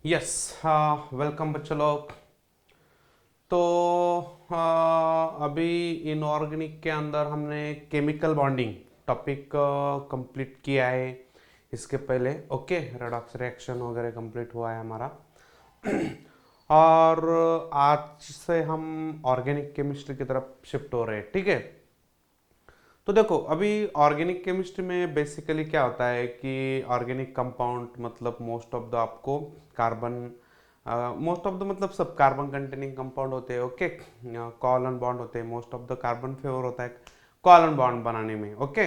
Yes, welcome बच्चों लोग। तो अभी इनऑर्गेनिक के अंदर हमने केमिकल बॉन्डिंग टॉपिक कंप्लीट किया है। इसके पहले ओके रेडॉक्स रिएक्शन वगैरह कंप्लीट हुआ है हमारा। और आज से हम ऑर्गेनिक केमिस्ट्री की तरफ शिफ्ट हो रहे हैं, ठीक है। तो देखो अभी ऑर्गेनिक केमिस्ट्री में बेसिकली क्या होता है कि ऑर्गेनिक कंपाउंड मतलब मोस्ट ऑफ द आपको कार्बन, मोस्ट ऑफ द मतलब सब कार्बन कंटेनिंग कंपाउंड होते हैं, ओके। कॉलन बॉन्ड होते हैं, most of the carbon favour होता है कॉलन बॉन्ड बनाने में, ओके।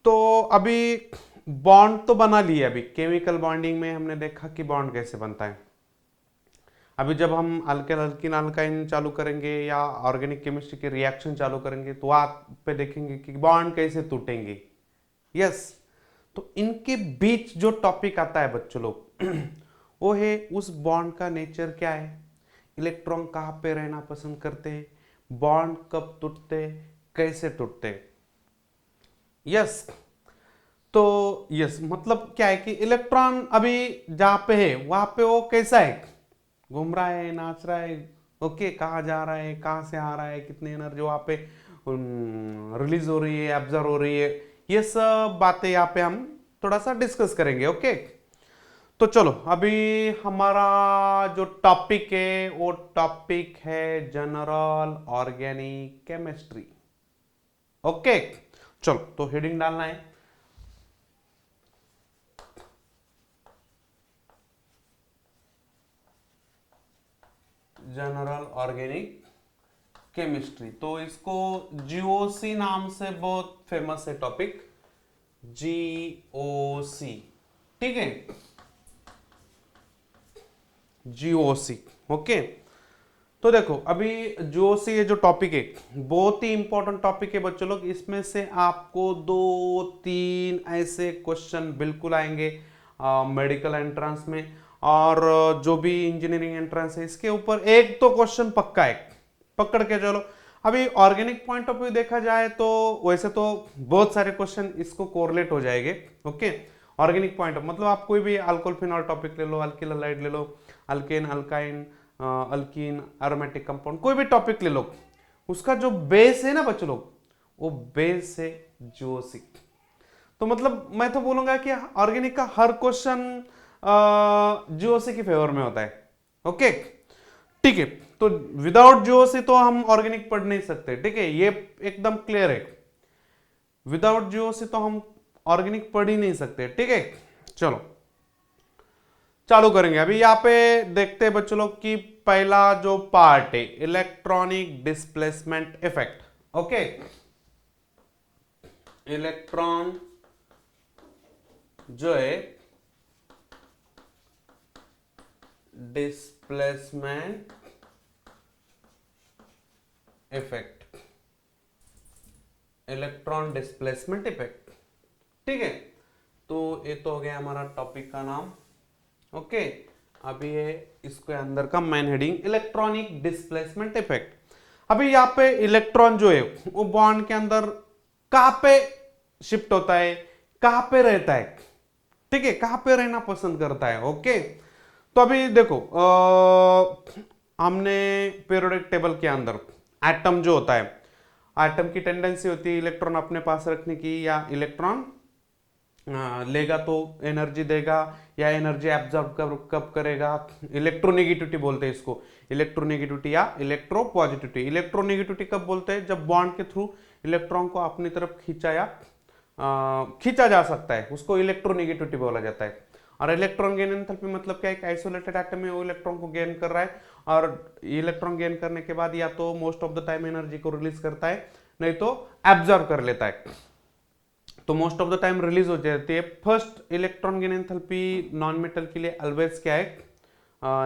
तो अभी बॉन्ड तो बना लिया, अभी केमिकल बॉन्डिंग में हमने देखा कि बॉन्ड कैसे बनता है। अभी जब हम अल्केन अल्किन अल्काइन चालू करेंगे या ऑर्गेनिक केमिस्ट्री के रिएक्शन चालू करेंगे तो आप पे देखेंगे कि बॉन्ड कैसे टूटेंगे। यस, तो इनके बीच जो टॉपिक आता है बच्चों लोग वो है उस बॉन्ड का नेचर क्या है, इलेक्ट्रॉन कहाँ पे रहना पसंद करते हैं, बॉन्ड कब टूटते, कैसे टूटते। यस, तो यस मतलब क्या है कि इलेक्ट्रॉन अभी जहां पे है वहां पे वो कैसा है, घूम रहा है, नाच रहा है, ओके, कहाँ जा रहा है, कहाँ से आ रहा है, कितनी एनर्जी वहां पे रिलीज हो रही है, एब्जॉर्ब हो रही है, ये सब बातें यहाँ पे हम थोड़ा सा डिस्कस करेंगे, ओके। तो चलो अभी हमारा जो टॉपिक है वो टॉपिक है जनरल ऑर्गेनिक केमिस्ट्री, ओके। चलो तो हेडिंग डालना है जनरल ऑर्गेनिक केमिस्ट्री। तो इसको जीओसी नाम से बहुत फेमस है टॉपिक, जीओसी, ठीक है, जीओसी, ओके। तो देखो अभी जीओसी ये जो टॉपिक है बहुत ही इंपॉर्टेंट टॉपिक है बच्चों लोग। इसमें से आपको दो तीन ऐसे क्वेश्चन बिल्कुल आएंगे मेडिकल एंट्रेंस में, और जो भी इंजीनियरिंग एंट्रेंस है इसके ऊपर एक तो क्वेश्चन पक्का है, पकड़ के चलो। अभी ऑर्गेनिक पॉइंट ऑफ व्यू देखा जाए तो वैसे तो बहुत सारे क्वेश्चन इसको कोरिलेट हो जाएंगे, ओके। ऑर्गेनिक पॉइंट ऑफ मतलब आप कोई भी अल्कोहल फिनॉल टॉपिक ले लो, अल्किल हलाइड ले लो, alkane alkyne alkene aromatic compound, कोई भी टॉपिक ले लो, उसका जो बेस है ना बच्चों लोग, वो बेस है जीओसी। तो मतलब मैं तो बोलूंगा कि ऑर्गेनिक का हर क्वेश्चन जीओसी की फेवर में होता है, ओके, ठीक है। तो विदाउट जीओसी तो हम ऑर्गेनिक पढ़ नहीं सकते, ठीक है, ये एकदम क्लियर है। विदाउट जीओसी तो हम ऑर्गेनिक पढ़ ही नहीं सकते, ठीक है। चलो चालू करेंगे। अभी यहाँ पे देखते हैं बच्चों लोग कि पहला जो पार्ट है electronic displacement effect, okay. Electron जो है displacement effect, electron displacement effect, ठीक है। तो ये तो हो गया हमारा टॉपिक का नाम, ओके। अभी है इसके अंदर का main heading electronic displacement effect. अभी यहाँ पे इलेक्ट्रॉन जो है वो बॉन्ड के अंदर कहां पे शिफ्ट होता है, कहां पे रहता है, ठीक है, कहां पे रहना पसंद करता है, ओके। तो अभी देखो हमने पीरियोडिक टेबल के अंदर एटम जो होता है, एटम की टेंडेंसी होती है इलेक्ट्रॉन अपने पास रखने की, या इलेक्ट्रॉन लेगा तो एनर्जी देगा या एनर्जी एब्जॉर्ब कब करेगा, इलेक्ट्रोनेगेटिविटी बोलते हैं इसको, इलेक्ट्रोनेगेटिविटी या इलेक्ट्रो पॉजिटिविटी। इलेक्ट्रोनेगेटिविटी कब बोलते हैं, जब बॉन्ड के थ्रू इलेक्ट्रॉन को अपनी तरफ खींचा या खींचा जा सकता है, उसको इलेक्ट्रोनेगेटिविटी बोला जाता है। और इलेक्ट्रॉन गेन एंथैल्पी मतलब क्या है, एक आइसोलेटेड एटम है वो इलेक्ट्रॉन को गेन कर रहा है, और इलेक्ट्रॉन गेन करने के बाद या तो most of the time energy को रिलीज करता है, नहीं तो एब्जॉर्ब कर लेता है। तो most of the time release हो जाती है। First electron gain enthalpy non metal के लिए ऑलवेज क्या है,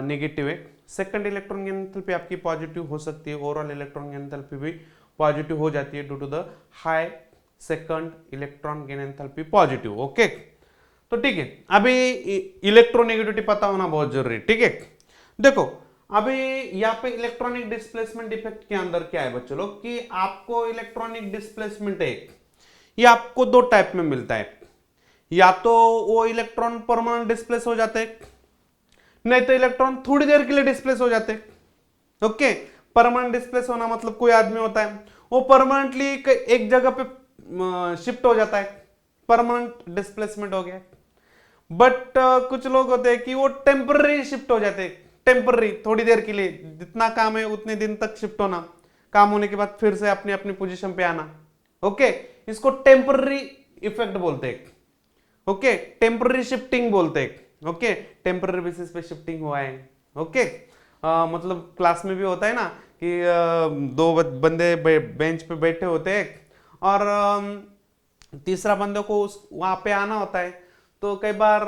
नेगेटिव है। सेकंड इलेक्ट्रॉन गेन एंथैल्पी आपकी पॉजिटिव हो सकती है, ओवरऑल इलेक्ट्रॉन गेन एंथैल्पी भी पॉजिटिव हो जाती है due to the high second electron gain enthalpy positive, okay. तो ठीक है, अभी इलेक्ट्रोनेगेटिविटी पता होना बहुत जरूरी है, ठीक है। देखो अभी यहाँ पे इलेक्ट्रॉनिक डिस्प्लेसमेंट इफेक्ट के अंदर क्या है बच्चों लोग कि आपको इलेक्ट्रॉनिक डिस्प्लेसमेंट है ये आपको दो टाइप में मिलता है, या तो वो इलेक्ट्रॉन परमानेंट डिस्प्लेस हो जाते हैं, नहीं तो इलेक्ट्रॉन थोड़ी देर के लिए डिस्प्लेस हो जाते। ओके, परमानेंट डिस्प्लेस होना मतलब कोई आदमी होता है वो परमानेंटली एक जगह पे शिफ्ट हो जाता है, परमानेंट डिस्प्लेसमेंट हो गया। बट कुछ लोग होते हैं कि वो टेम्पररी शिफ्ट हो जाते हैं, टेम्पररी थोड़ी देर के लिए, जितना काम है उतने दिन तक शिफ्ट होना, काम होने के बाद फिर से अपनी अपनी पोजीशन पे आना। ओके, इसको टेम्पररी इफेक्ट बोलते हैं। ओके, टेम्पररी शिफ्टिंग बोलते हैं। ओके, टेम्पररी बेसिस पे शिफ्टिंग हुआ है। ओके, मतलब क्लास में भी होता है ना कि दो बंदे बेंच पे बैठे होते हैं और तीसरा बंदे को वहां पे आना होता है, तो कई बार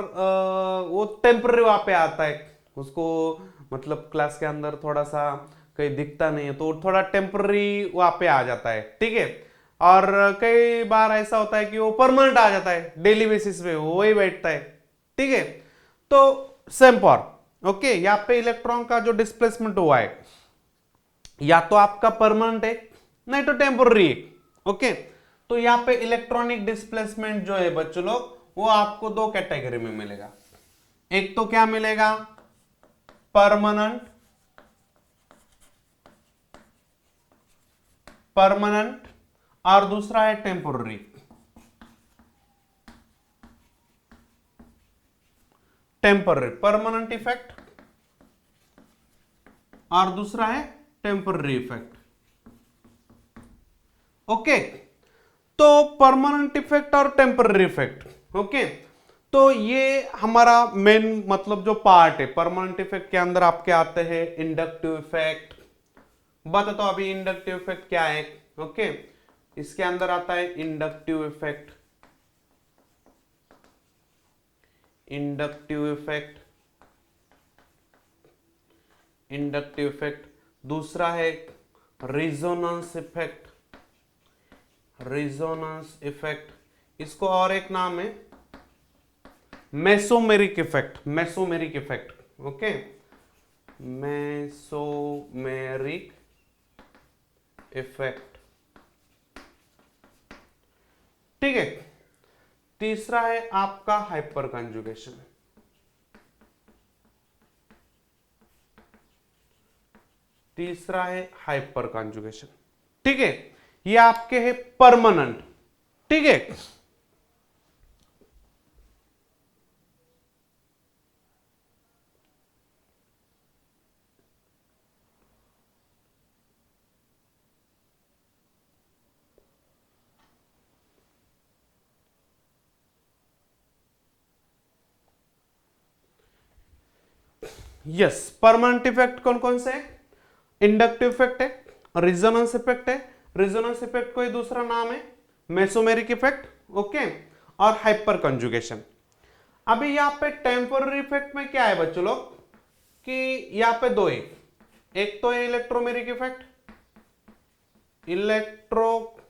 वो टेम्पररी वहां पे आता है, उसको मतलब क्लास के अंदर थोड़ा सा कहीं दिखता नहीं है तो थोड़ा टेम्पररी वहां पे आ जाता है। ठीक है, और कई बार ऐसा होता है कि वो परमानेंट आ जाता है, डेली बेसिस पे वो वही बैठता है। ठीक है, तो सेम फॉर ओके, यहाँ पे इलेक्ट्रॉन का जो डिस्प्लेसमेंट हुआ है या तो आपका परमानेंट है नहीं तो टेम्पररी है। ओके, तो यहाँ पे इलेक्ट्रॉनिक डिस्प्लेसमेंट जो है बच्चों लोग वो आपको दो कैटेगरी में मिलेगा। एक तो क्या मिलेगा, परमानेंट, परमानेंट, और दूसरा है टेम्पोररी। टेम्पररी, परमानेंट इफेक्ट, और दूसरा है टेम्पररी इफेक्ट। ओके, तो परमानेंट इफेक्ट और टेम्पररी इफेक्ट। ओके, तो ये हमारा मेन मतलब जो पार्ट है, परमानेंट इफेक्ट के अंदर आपके आते हैं इंडक्टिव इफेक्ट। बता तो अभी इंडक्टिव इफेक्ट क्या है। ओके, इसके अंदर आता है inductive effect, inductive effect, inductive effect. दूसरा है रिजोनेंस इफेक्ट, रिजोनेंस इफेक्ट, इसको और एक नाम है mesomeric effect, mesomeric effect. Okay, mesomeric effect. ठीक है, तीसरा है आपका हाइपर कंजुगेशन, तीसरा है हाइपर कंजुगेशन। ठीक है, ये आपके है परमानेंट। ठीक है, यस, परमानेंट इफेक्ट कौन कौन से है, इंडक्टिव इफेक्ट है, रिजोनेंस इफेक्ट है, रिजोनेंस इफेक्ट कोई दूसरा नाम है मेसोमेरिक इफेक्ट। ओके, और हाइपर कंजुगेशन। अभी यहाँ पे टेम्पोररी इफेक्ट में क्या है बच्चों लोग कि यहाँ पे दो है, एक तो है इलेक्ट्रोमेरिक इफेक्ट, इलेक्ट्रोमेरिक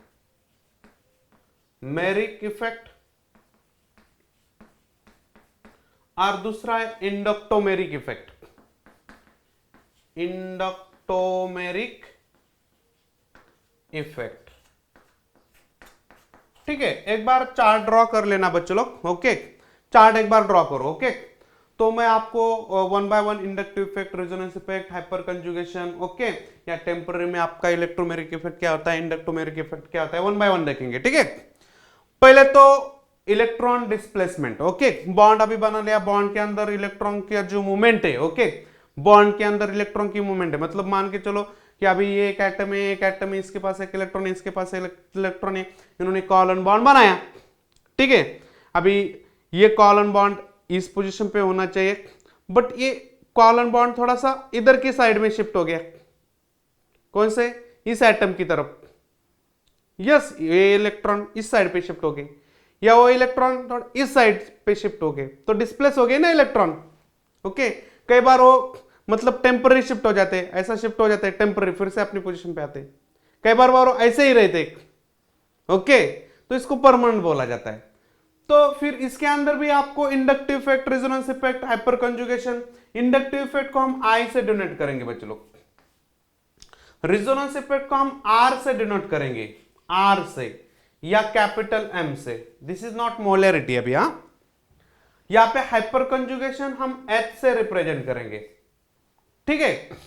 इफेक्ट, और दूसरा है इंडक्टोमेरिक इफेक्ट, इंडक्टोमेरिक इफेक्ट। ठीक है, एक बार चार्ट ड्रॉ कर लेना बच्चों लोग। ओके, चार्ट एक बार ड्रॉ करो। ओके, तो मैं आपको one by one inductive effect, resonance effect, hyper conjugation, okay, या टेम्पररी में आपका इलेक्ट्रोमेरिक इफेक्ट क्या होता है, इंडक्टोमेरिक इफेक्ट क्या होता है, वन बाय वन देखेंगे। ठीक है, पहले तो इलेक्ट्रॉन डिस्प्लेसमेंट। ओके, बॉन्ड अभी बना लिया, बॉन्ड के अंदर इलेक्ट्रॉन का जो मूवमेंट है, ओके, बॉन्ड के अंदर इलेक्ट्रॉन की मूवमेंट है, मतलब मान के चलो कि अभी ये एक एटम है, एक एटम है, इसके पास एक इलेक्ट्रॉन है, इसके पास इलेक्ट्रॉन है, इन्होंने कॉलन बॉन्ड बनाया। ठीक है, अभी ये कॉलन बॉन्ड इस पोजीशन पे होना चाहिए, बट ये कॉलन बॉन्ड थोड़ा सा इधर की साइड में शिफ्ट हो गया, कौन से, इस एटम की तरफ। यस, ये इलेक्ट्रॉन इस साइड पे शिफ्ट हो गए, या वो इलेक्ट्रॉन थोड़ा इस साइड पे शिफ्ट हो गए, तो डिस्प्लेस हो गए ना इलेक्ट्रॉन। ओके, कई बार वो मतलब टेम्पररी शिफ्ट हो जाते हैं, ऐसा शिफ्ट हो जाते हैं टेम्पररी, फिर से अपनी पोजीशन पे आते हैं। कई बार वो ऐसे ही रहते। ओके, तो इसको परमानेंट बोला जाता है। तो फिर इसके अंदर भी आपको inductive effect, resonance effect, hyper conjugation. Inductive effect को हम आई से डिनोट करेंगे बच्चों लोग, रेजोनेंस इफेक्ट को हम आर से डिनोट करेंगे, आर से या कैपिटल एम से। दिस इज नॉट मोलरिटी अभी। हाँ, यहां पे हाइपर कंजुगेशन हम H से रिप्रेजेंट करेंगे, ठीक है।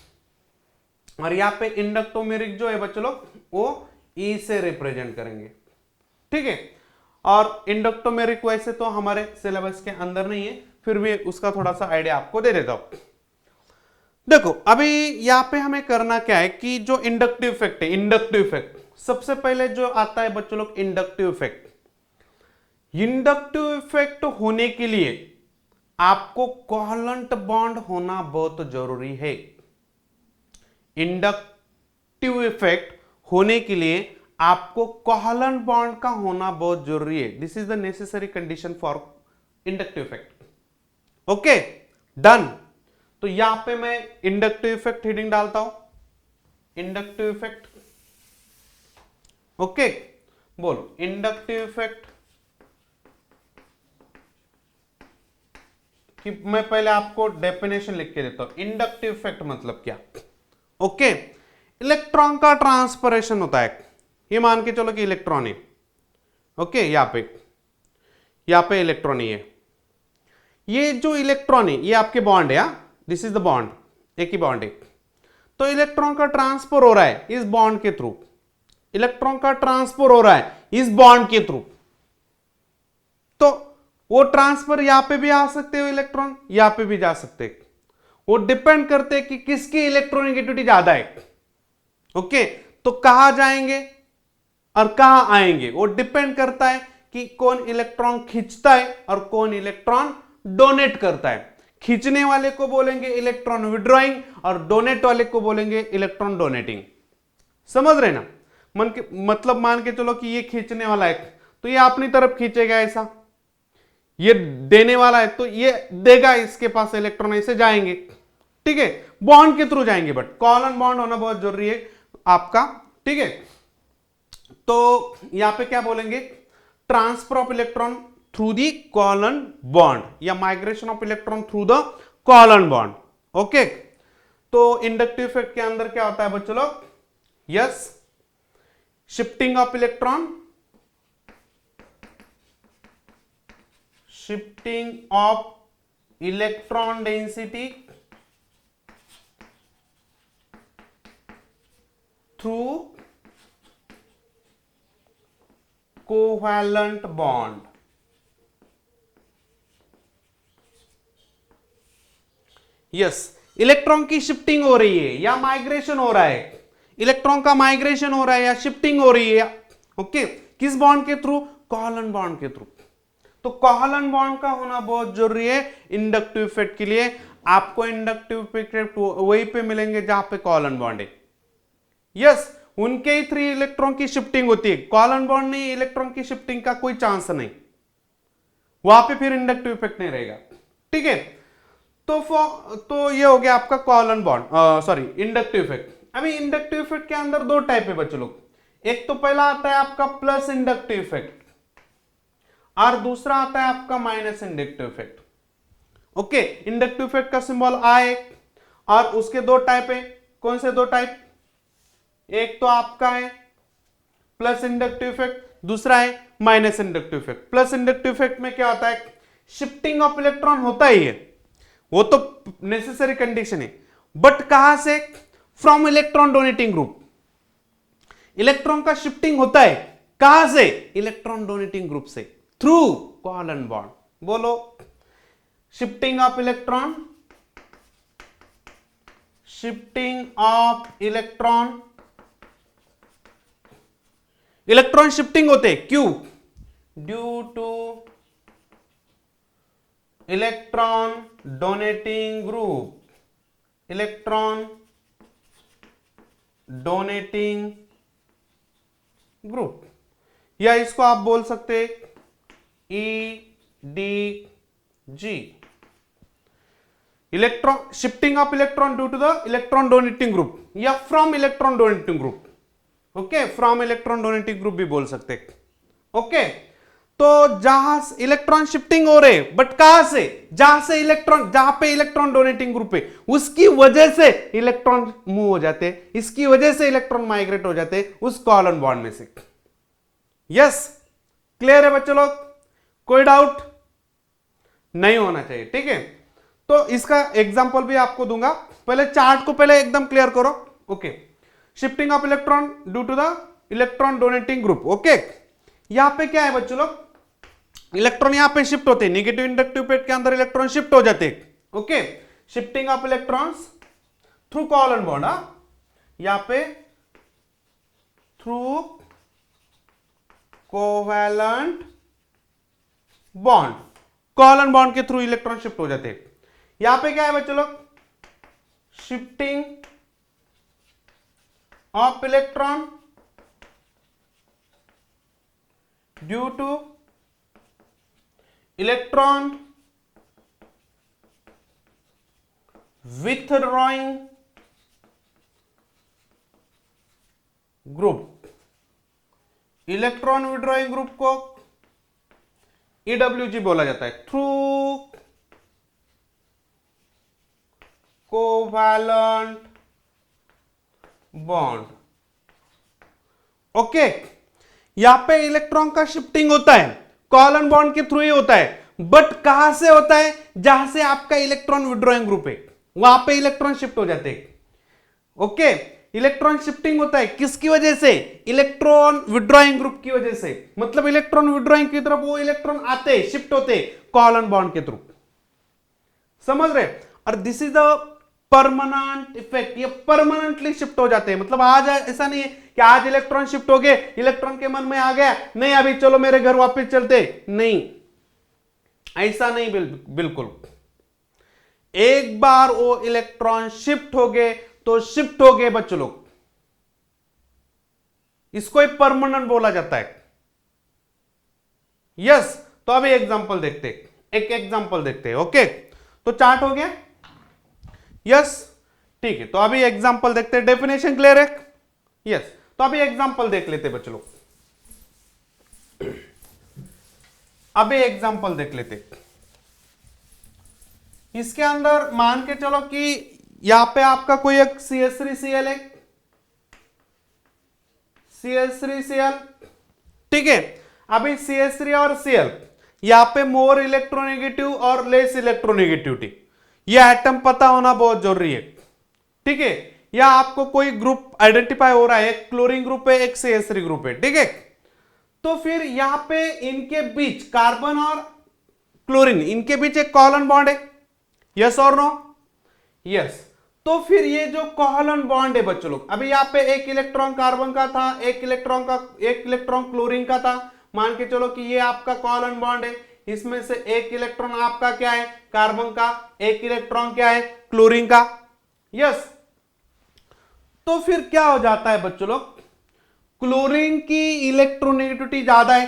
और यहां पे इंडक्टोमेरिक जो है बच्चों लोग वो E से रिप्रेजेंट करेंगे, ठीक है। और इंडक्टोमेरिक वैसे तो हमारे सिलेबस के अंदर नहीं है, फिर भी उसका थोड़ा सा आइडिया आपको दे देता हूं। देखो अभी यहां पे हमें करना क्या है कि जो इंडक्टिव इफेक्ट है, इंडक्टिव इफेक्ट सबसे पहले जो आता है बच्चों लोग इंडक्टिव इफेक्ट। इंडक्टिव इफेक्ट होने के लिए आपको कोवलेंट बॉन्ड होना बहुत जरूरी है। इंडक्टिव इफेक्ट होने के लिए आपको कोवलेंट बॉन्ड का होना बहुत जरूरी है। This is the necessary condition for inductive effect. Okay done. तो यहां पे मैं इंडक्टिव इफेक्ट हेडिंग डालता हूं, इंडक्टिव इफेक्ट। ओके बोलो इंडक्टिव इफेक्ट कि मैं पहले आपको डेफिनेशन लिख के देता हूं। इंडक्टिव इफेक्ट मतलब क्या? ओके इलेक्ट्रॉन का ट्रांसपरेशन होता है, ये मान के चलो कि इलेक्ट्रॉन है। ओके यहां पे इलेक्ट्रॉन ही है। ये जो इलेक्ट्रॉन है ये आपके बॉन्ड है, दिस इज द बॉन्ड, एक ही बॉन्ड है। तो इलेक्ट्रॉन का ट्रांसफर हो रहा है इस बॉन्ड के थ्रू, इलेक्ट्रॉन का ट्रांसफर हो रहा है इस बॉन्ड के थ्रू। तो वो ट्रांसफर यहां पे भी आ सकते हो, इलेक्ट्रॉन यहां पे भी जा सकते हैं। वो डिपेंड करते हैं कि किसकी इलेक्ट्रोनेगेटिविटी ज्यादा है। ओके तो कहां जाएंगे और कहां आएंगे वो डिपेंड करता है कि कौन इलेक्ट्रॉन खींचता है और कौन इलेक्ट्रॉन डोनेट करता है। खींचने वाले को बोलेंगे इलेक्ट्रॉन विड्रॉइंग और डोनेट वाले को बोलेंगे इलेक्ट्रॉन डोनेटिंग। समझ रहे ना? मतलब मान के चलो कि ये खींचने वाला है तो ये अपनी तरफ खींचेगा ऐसा, ये देने वाला है तो ये देगा, इसके पास इलेक्ट्रॉन ऐसे जाएंगे, ठीक है, बॉन्ड के थ्रू जाएंगे। बट कोवलेंट बॉन्ड होना बहुत जरूरी है आपका, ठीक है। तो यहां पे क्या बोलेंगे? Transfer of electron through the covalent bond या migration of electron through the covalent bond. Okay तो इंडक्टिव इफेक्ट के अंदर क्या होता है बच्चों लोग? Yes shifting of electron, shifting of electron density through covalent bond. Yes electron की शिफ्टिंग हो रही है या माइग्रेशन हो रहा है, इलेक्ट्रॉन का माइग्रेशन हो रहा है या शिफ्टिंग हो रही है। ओके किस बॉन्ड के थ्रू? कोवलेंट बॉन्ड के थ्रू। तो कोवलेंट बॉन्ड का होना बहुत जरूरी है इंडक्टिव इफेक्ट के लिए। आपको इंडक्टिव इफेक्ट वहीं पे मिलेंगे जहां पे कोवलेंट बॉन्ड है। यस उनके ही 3 इलेक्ट्रॉन की शिफ्टिंग होती है, कोवलेंट बॉन्ड नहीं, इलेक्ट्रॉन की शिफ्टिंग का कोई चांस नहीं, वहां पे फिर इंडक्टिव इफेक्ट नहीं रहेगा, ठीक है। तो ये हो गया आपका covalent bond, sorry inductive effect. अभी इंडक्टिव इफेक्ट के अंदर 2 टाइप है बच्चों लोग, एक तो पहला आता है आपका प्लस इंडक्टिव इफेक्ट और दूसरा आता है आपका minus inductive effect. Okay inductive effect का सिंबल I और उसके 2 टाइप है। कौन से 2 टाइप? एक तो आपका है प्लस इंडक्टिव इफेक्ट, दूसरा है minus inductive effect. Plus inductive effect में क्या होता है? शिफ्टिंग ऑफ इलेक्ट्रॉन होता ही है, वो तो नेसेसरी कंडीशन है, बट कहां से? From electron donating group. Electron का शिफ्टिंग होता है कहां से? इलेक्ट्रॉन डोनेटिंग ग्रुप से, थ्रू कोवलेंट बॉन्ड। बोलो shifting of electron, shifting of electron, electron shifting होते क्यों? Due to electron donating group, electron donating group, या इसको आप बोल सकते EDG, electron shifting of electron due to the electron donating group या from electron donating group. Okay from electron donating group भी बोल सकते। ओके तो जहां इलेक्ट्रॉन शिफ्टिंग हो रहे बट कहां से? जहां से इलेक्ट्रॉन, जहां पे इलेक्ट्रॉन डोनेटिंग ग्रुप है उसकी वजह से इलेक्ट्रॉन मूव हो जाते, इसकी वजह से इलेक्ट्रॉन माइग्रेट हो जाते उस कोवलेंट बॉन्ड में से। यस क्लियर है बच्चों लोग? कोई डाउट? नहीं होना चाहिए, ठीक है। तो इसका एग्जांपल भी आपको दूंगा, पहले चार्ट को पहले एकदम क्लियर करो। Okay, shifting of electron due to the electron donating group. Okay, यहां पे क्या है बच्चों लोग, इलेक्ट्रॉन यहां पे शिफ्ट होते हैं, नेगेटिव इंडक्टिव प्लेट के अंदर इलेक्ट्रॉन शिफ्ट हो जाते हैं। Okay, shifting of electrons through covalent bond, यहां पे through covalent bond, covalent bond के थ्रू इलेक्ट्रॉन शिफ्ट हो जाते हैं। यहां पे क्या है बच्चों लोग, shifting of electron due to electron withdrawing group, electron withdrawing group को EWG बोला जाता है, थ्रू कोवैलेंट बॉन्ड। ओके, यहां पे इलेक्ट्रॉन का शिफ्टिंग होता है कोवैलेंट बॉन्ड के थ्रू ही होता है, बट कहां से होता है, जहां से आपका इलेक्ट्रॉन विथड्रॉइंग ग्रुप है वहां पे इलेक्ट्रॉन शिफ्ट हो जाते हैं। ओके, इलेक्ट्रॉन शिफ्टिंग होता है किसकी वजह से, इलेक्ट्रॉन विथड्रॉइंग ग्रुप की वजह से, मतलब इलेक्ट्रॉन विथड्रॉइंग की तरफ वो इलेक्ट्रॉन आते शिफ्ट होते कोवैलेंट बॉन्ड के थ्रू, समझ रहे। और this is the permanent effect, ये परमानेंटली शिफ्ट हो जाते हैं, मतलब आज ऐसा नहीं है कि आज इलेक्ट्रॉन शिफ्ट हो गए, इलेक्ट्रॉन के मन में आ गया नहीं अभी चलो मेरे घर वापस चलते, नहीं ऐसा नहीं, बिल्कुल एक बार वो इलेक्ट्रॉन शिफ्ट हो गए तो शिफ्ट हो गए बच्चों लोग, इसको एक परमानेंट बोला जाता है। यस, तो अभी एग्जांपल देखते हैं, एक एग्जांपल देखते हैं। ओके, तो चार्ट हो गया, यस ठीक है, तो अभी एग्जांपल देखते हैं, डेफिनेशन क्लियर है, यस तो अभी एग्जांपल देख लेते बच्चों लोग, अभी एग्जांपल देख लेते। इसके अंदर मान के चलो कि यहां पे आपका कोई एक CH3Cl है, CH3Cl, ठीक है। अभी CH3 और Cl यहां पे मोर इलेक्ट्रोनेगेटिव और लेस इलेक्ट्रोनेगेटिविटी, यह एटम पता होना बहुत जरूरी है, ठीक है। या आपको कोई ग्रुप आइडेंटिफाई हो रहा है, एक क्लोरीन ग्रुप है, एक CH3 ग्रुप है, ठीक है। तो फिर यहां पे इनके बीच कार्बन और क्लोरीन, इनके बीच एक कोवैलेंट बॉन्ड है, यस और नो, यस। तो फिर ये जो कोवैलेंट बॉन्ड है बच्चों लोग, अभी यहां पे एक इलेक्ट्रॉन कार्बन का था, एक इलेक्ट्रॉन क्लोरीन का था, मान के चलो कि ये आपका कोवैलेंट बॉन्ड है, इसमें से एक इलेक्ट्रॉन आपका क्या है, कार्बन का, एक इलेक्ट्रॉन क्या है, क्लोरीन का, यस। तो फिर क्या हो जाता है बच्चों लोग, क्लोरीन की इलेक्ट्रोनेगेटिविटी ज्यादा है,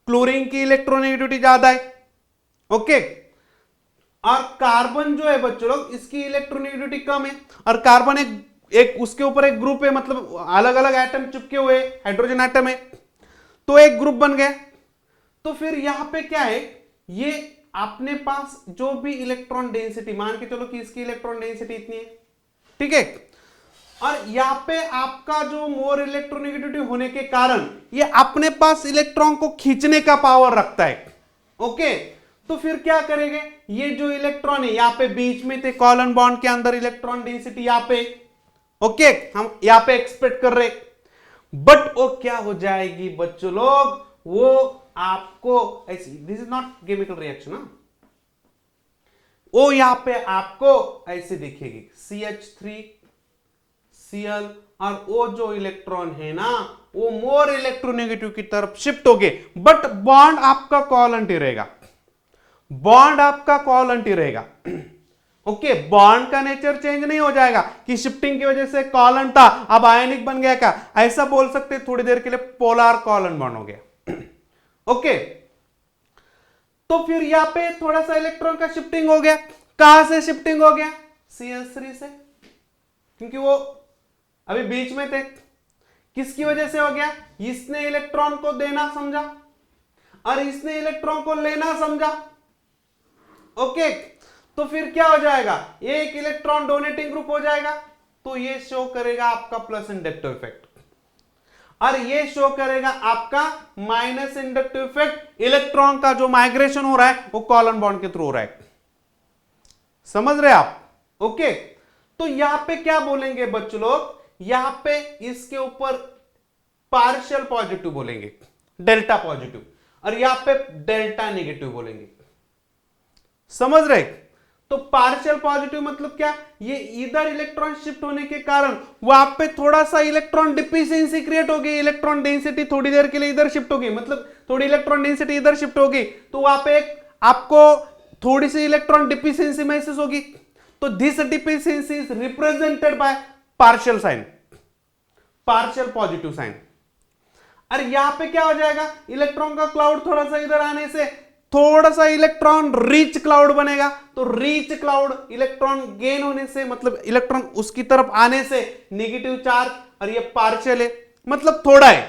क्लोरीन की इलेक्ट्रोनेगेटिविटी ज्यादा है, ओके। और कार्बन जो है बच्चों लोग, इसकी इलेक्ट्रोनेगेटिविटी कम है, और कार्बन एक उसके ऊपर एक ग्रुप है, मतलब अलग अलग एटम चिपके हुए, हाइड्रोजन एटम है, तो एक ग्रुप बन गया। तो फिर यहां पे क्या है, ये अपने पास जो भी इलेक्ट्रॉन डेंसिटी, मान के चलो कि इसकी इलेक्ट्रॉन डेंसिटी इतनी है, ठीक है, और यहां पे आपका जो मोर इलेक्ट्रोनेगेटिविटी होने के कारण ये अपने पास इलेक्ट्रॉन को खींचने का पावर रखता है, ओके। तो फिर क्या करेंगे, ये जो इलेक्ट्रॉन है यहां पे बीच में थे, कोवैलेंट बॉन्ड के अंदर इलेक्ट्रॉन डेंसिटी यहां पे, ओके, हम यहां पे एक्सपेक्ट कर रहे, बट वो क्या हो जाएगी बच्चों लोग, वो आपको ऐसी, this is not chemical reaction ना, वो यहां पे आपको ऐसे दिखेगी CH3Cl, और वो जो इलेक्ट्रॉन है ना वो मोर इलेक्ट्रोनेगेटिव की तरफ शिफ्ट हो गए, बट बॉन्ड आपका कोवैलेंट ही रहेगा, बॉन्ड आपका कोवैलेंट ही रहेगा, ओके। बॉन्ड का नेचर चेंज नहीं हो जाएगा कि शिफ्टिंग की वजह से कोवैलेंट था अब आयनिक बन गया, क्या ऐसा बोल सकते, थोड़ी देर के लिए पोलर कोवैलेंट बॉन्ड हो गया, ओके। तो फिर यहां पे थोड़ा सा इलेक्ट्रॉन का शिफ्टिंग हो गया, कहां से शिफ्टिंग हो गया, CH3 से, क्योंकि वो अभी बीच में थे, किसकी वजह से हो गया, इसने इलेक्ट्रॉन को देना समझा और इसने इलेक्ट्रॉन को लेना समझा, ओके। तो फिर क्या हो जाएगा, एक इलेक्ट्रॉन डोनेटिंग ग्रुप हो जाएगा, तो ये शो करेगा आपका प्लस इंडक्टिव इफेक्ट। और ये शो करेगा आपका माइनस इंडक्टिव इफेक्ट, इलेक्ट्रॉन का जो माइग्रेशन हो रहा है वो कॉलन बॉन्ड के थ्रू हो रहा है। समझ रहे आप? ओके, तो यहां पे क्या बोलेंगे बच्चों लोग, यहां पे इसके ऊपर पार्शियल पॉजिटिव बोलेंगे, डेल्टा पॉजिटिव, और यहां पे डेल्टा नेगेटिव बोलेंगे। समझ रहे? तो पार्शियल पॉजिटिव मतलब क्या, ये इधर इलेक्ट्रॉन शिफ्ट होने के कारण वहां पे थोड़ा सा इलेक्ट्रॉन डिफिशियंसी क्रिएट हो गई, इलेक्ट्रॉन डेंसिटी थोड़ी देर के लिए इधर शिफ्ट होगी, मतलब थोड़ी इलेक्ट्रॉन डेंसिटी इधर शिफ्ट होगी, तो वहां पे आपको थोड़ी सी इलेक्ट्रॉन डिफिशियंसी महसूस होगी। तो this deficiency is represented by partial sign, partial positive sign. अरे यहां पे क्या हो जाएगा, इलेक्ट्रॉन का क्लाउड थोड़ा सा इधर आने से थोड़ा सा इलेक्ट्रॉन रिच क्लाउड बनेगा, तो रिच क्लाउड इलेक्ट्रॉन गेन होने से, मतलब इलेक्ट्रॉन उसकी तरफ आने से नेगेटिव चार्ज, और ये पार्शियल है मतलब थोड़ा है।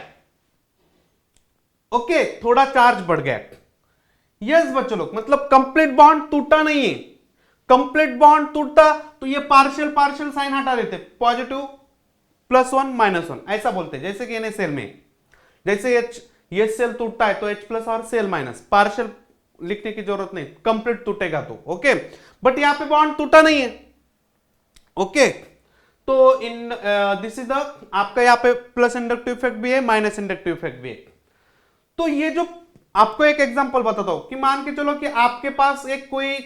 ओके, थोड़ा चार्ज बढ़ गया। यस बच्चों लोग, मतलब कंप्लीट बॉन्ड टूटा नहीं है, कंप्लीट बॉन्ड टूटा तो ये पार्शियल पार्शियल साइन हटा देते, पॉजिटिव +1 -1 ऐसा बोलते, जैसे कि NaCl में जैसे ये सेल टूटता है तो H+ और सेल माइनस, पार्शियल लिखने की जरूरत नहीं, कंप्लीट टूटेगा तो। ओके, बट यहां पे बॉन्ड टूटा नहीं है। ओके, तो इन दिस इज द आपका यहां पे प्लस इंडक्टिव इफेक्ट भी है, माइनस इंडक्टिव इफेक्ट भी है। तो ये जो आपको एक एग्जांपल बताता हूं कि मान के चलो कि आपके पास एक कोई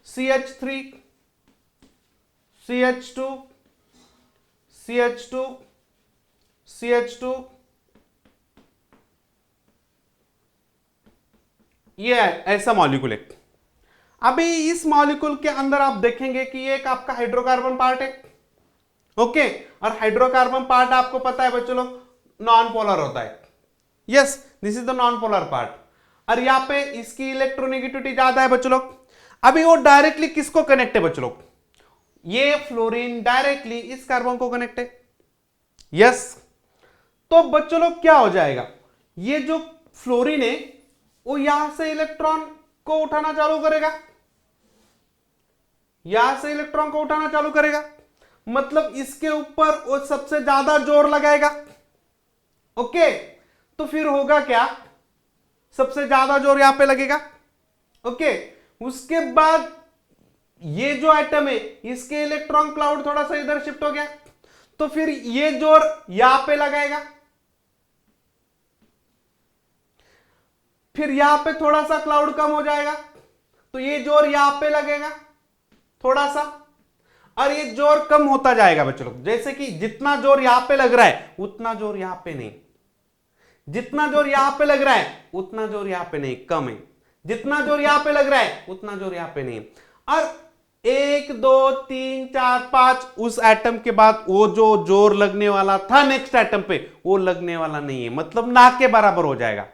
CH3 CH2 CH2 CH2 ये ऐसा मॉलिक्यूल है। अभी इस मॉलिक्यूल के अंदर आप देखेंगे कि ये एक आपका हाइड्रोकार्बन पार्ट है। ओके, और हाइड्रोकार्बन पार्ट आपको पता है बच्चों लोग नॉन पोलर होता है। Yes, this is the non polar part, और यहां पे इसकी इलेक्ट्रोनेगेटिविटी ज्यादा है बच्चों लोग। अभी वो डायरेक्टली किसको कनेक्ट है बच्चों लोग, ये फ्लोरीन डायरेक्टली इस कार्बन को कनेक्ट है। यस, तो बच्चों लोग क्या हो जाएगा, ये जो फ्लोरीन है वो यहां से इलेक्ट्रॉन को उठाना चालू करेगा, यहां से इलेक्ट्रॉन को उठाना चालू करेगा, मतलब इसके ऊपर वो सबसे ज्यादा जोर लगाएगा। ओके, तो फिर होगा क्या, सबसे ज्यादा जोर यहां पे लगेगा। ओके, उसके बाद ये जो एटम है इसके इलेक्ट्रॉन क्लाउड थोड़ा सा इधर शिफ्ट हो गया, तो फिर ये जोर यहां पे लगाएगा, फिर यहां पे थोड़ा सा क्लाउड कम हो जाएगा, तो ये जोर यहां पे लगेगा थोड़ा सा, और ये जोर कम होता जाएगा बच्चों लोग। जैसे कि जितना जोर यहां पे लग रहा है उतना जोर यहां पे नहीं, जितना जोर यहां पे लग रहा है उतना जोर यहां पे नहीं, कम है, जितना जोर यहां पे लग रहा है उतना जोर यहां पे नहीं। और 1 2 3 4 5 उस एटम के बाद वो जो जोर लगने वाला था नेक्स्ट एटम पे वो लगने वाला नहीं है, मतलब ना के बराबर हो जाएगा।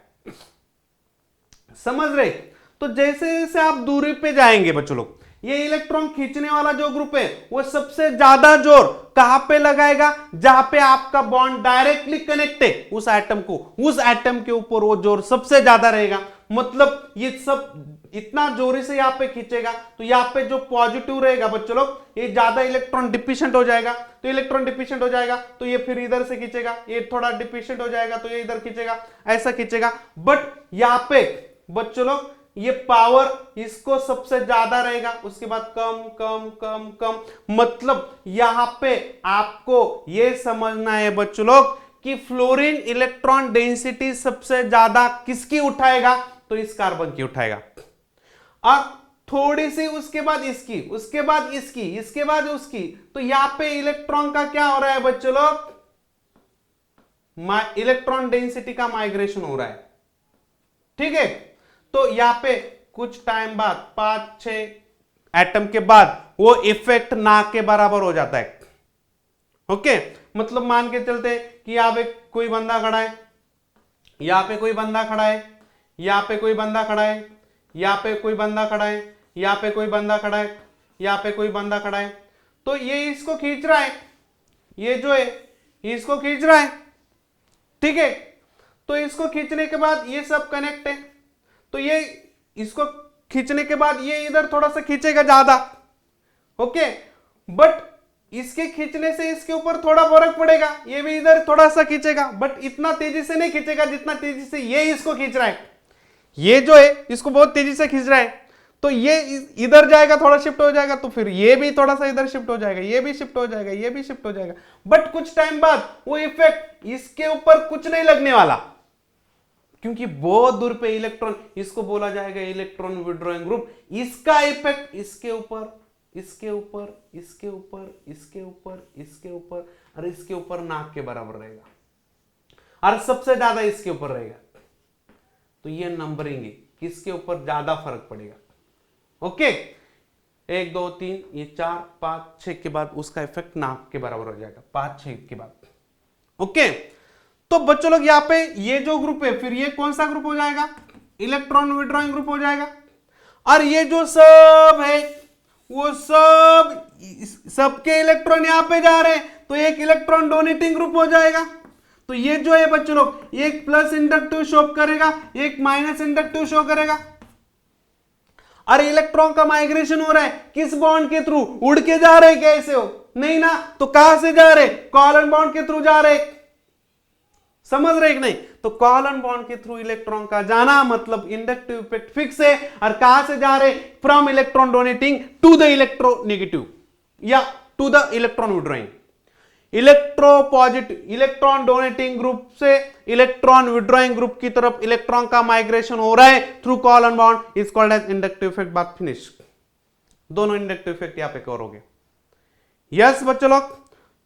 समझ रहे? तो जैसे जैसे आप दूरी पे जाएंगे बच्चों लोग, ये इलेक्ट्रॉन खींचने वाला जो ग्रुप है वो सबसे ज्यादा जोर कहां पे लगाएगा, जहां पे आपका बॉन्ड डायरेक्टली कनेक्ट है उस एटम को, उस एटम के ऊपर वो जोर सबसे ज्यादा रहेगा। मतलब ये सब इतना जोरी से यहां पे खींचेगा, तो यहां पे जो पॉजिटिव रहेगा बच्चों लोग, ये ज्यादा इलेक्ट्रॉन डिफिशिएंट हो जाएगा, तो इलेक्ट्रॉन डिफिशिएंट हो जाएगा तो ये फिर इधर से खींचेगा, ये थोड़ा डिफिशिएंट हो जाएगा तो ये इधर खींचेगा, ऐसा खींचेगा। बट यहां पे बच्चों लोग ये पावर इसको सबसे ज्यादा रहेगा, उसके बाद कम कम कम कम, मतलब यहां पे आपको ये समझना है बच्चों लोग कि फ्लोरीन इलेक्ट्रॉन डेंसिटी सबसे ज्यादा किसकी उठाएगा, तो इस कार्बन की उठाएगा, और थोड़ी सी उसके बाद इसकी, उसके बाद इसकी, इसके बाद उसकी, तो यहां पे इलेक्ट्रॉन का क्या हो रहा है बच्चों लोग, इलेक्ट्रॉन डेंसिटी का माइग्रेशन हो रहा है। ठीक है, तो यहां पे कुछ टाइम बाद 5-6 एटम के बाद वो इफेक्ट ना के बराबर हो जाता है। ओके, मतलब मान के चलते कि यहां पे कोई बंदा खड़ा है, यहां पे कोई बंदा खड़ा है, यहां पे कोई बंदा खड़ा है, यहां पे कोई बंदा खड़ा है, यहां पे कोई बंदा खड़ा है, यहां पे कोई बंदा खड़ा है, तो ये इसको खींच रहा है, ये जो है इसको खींच रहा है। ठीक है, तो इसको खींचने के बाद ये सब कनेक्ट है, तो ये इसको खींचने के बाद ये इधर थोड़ा सा खींचेगा ज्यादा। ओके, बट इसके खींचने से इसके ऊपर थोड़ा फर्क पड़ेगा, ये भी इधर थोड़ा सा खींचेगा, बट इतना तेजी से नहीं खींचेगा जितना तेजी से ये इसको खींच रहा है। ये जो है इसको बहुत तेजी से खींच रहा है, तो ये इधर जाएगा, थोड़ा शिफ्ट हो जाएगा, तो फिर ये भी थोड़ा सा इधर शिफ्ट हो जाएगा, ये भी शिफ्ट हो जाएगा, ये भी शिफ्ट हो जाएगा, बट कुछ टाइम बाद वो इफेक्ट इसके ऊपर कुछ नहीं लगने वाला, क्योंकि बहुत दूर पे इलेक्ट्रॉन, इसको बोला जाएगा इलेक्ट्रॉन विड्रॉइंग ग्रुप। इसका इफेक्ट इसके ऊपर, इसके ऊपर, इसके ऊपर, इसके ऊपर, इसके ऊपर और इसके ऊपर नाक के बराबर रहेगा, और सबसे ज्यादा इसके ऊपर रहेगा। तो ये नंबरिंग है, किसके ऊपर ज्यादा फर्क पड़ेगा। ओके, 1 2 3, ये 4 5 6 के बाद उसका इफेक्ट नाक के बराबर हो जाएगा, 5 6 के बाद। ओके, तो बच्चों लोग यहाँ पे ये जो ग्रुप है, फिर ये कौन सा ग्रुप हो जाएगा, इलेक्ट्रॉन विड्रॉइंग ग्रुप हो जाएगा। और ये जो सब है वो सबके इलेक्ट्रॉन यहां पे जा रहे हैं, तो एक इलेक्ट्रॉन डोनेटिंग ग्रुप हो जाएगा। तो ये जो है बच्चों लोग, एक प्लस इंडक्टिव शो करेगा, एक माइनस इंडक्टिव शो करेगा। और इलेक्ट्रॉन का माइग्रेशन हो रहा है किस बॉन्ड के थ्रू, उड़ के जा रहे कैसे हो, नहीं ना, तो कहां से जा रहे, कोवैलेंट बॉन्ड के थ्रू जा रहे, समझ रहे कि नहीं। तो कोवैलेंट बॉन्ड के थ्रू इलेक्ट्रॉन का जाना मतलब इंडक्टिव इफेक्ट फिक्स है। और कहां से जा रहे, from electron donating to the electronegative या to the electron withdrawing. Electropositive, electron donating group से इलेक्ट्रॉन विड्रॉइंग ग्रुप की तरफ इलेक्ट्रॉन का माइग्रेशन हो रहा है through covalent bond, is called as inductive effect. बात फिनिश। दोनों इंडक्टिव इफेक्ट यहां पे कवर हो गए। यस बच्चों लोग,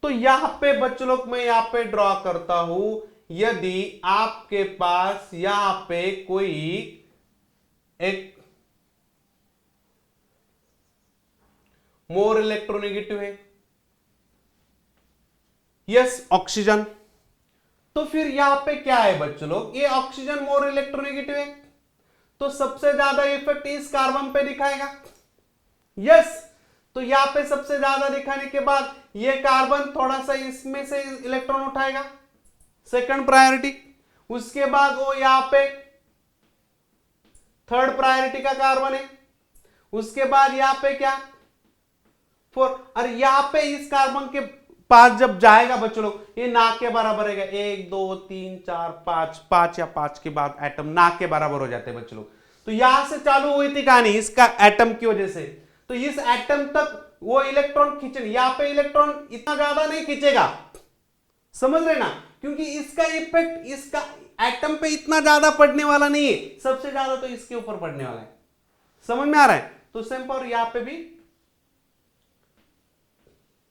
तो यहां पे बच्चों लोग मैं यहां पे ड्रॉ करता हूं, यदि आपके पास यहां पे कोई एक मोर इलेक्ट्रोनेगेटिव है, यस ऑक्सीजन, तो फिर यहां पे क्या है बच्चों लोग, ये ऑक्सीजन मोर इलेक्ट्रोनेगेटिव है, तो सबसे ज्यादा इफेक्ट इस कार्बन पे दिखाएगा। यस, तो यहां पे सबसे ज्यादा दिखाने के बाद ये कार्बन थोड़ा सा इसमें से इलेक्ट्रॉन उठाएगा, सेकंड प्रायोरिटी। उसके बाद वो यहां पे थर्ड प्रायोरिटी का कार्बन है। उसके बाद यहां पे क्या, 4। और यहां पे इस कार्बन के पास जब जाएगा बच्चों लोग, ये नाक के बराबर रहेगा, 1 2 3 4 5, 5 या 5 के बाद एटम नाक के बराबर हो जाते हैं बच्चों लोग। तो यहां से चालू हुई थी कहानी इसका एटम की वजह से। तो इस एटम तक वो इलेक्ट्रॉन खींचे, यहां पे इलेक्ट्रॉन इतना ज्यादा नहीं खींचेगा, समझ रहे ना, क्योंकि इसका इफेक्ट इसका एटम पे इतना ज्यादा पड़ने वाला नहीं है, सबसे ज्यादा तो इसके ऊपर पड़ने वाला है। समझ में आ रहा है। तो सेम पावर यहां पे भी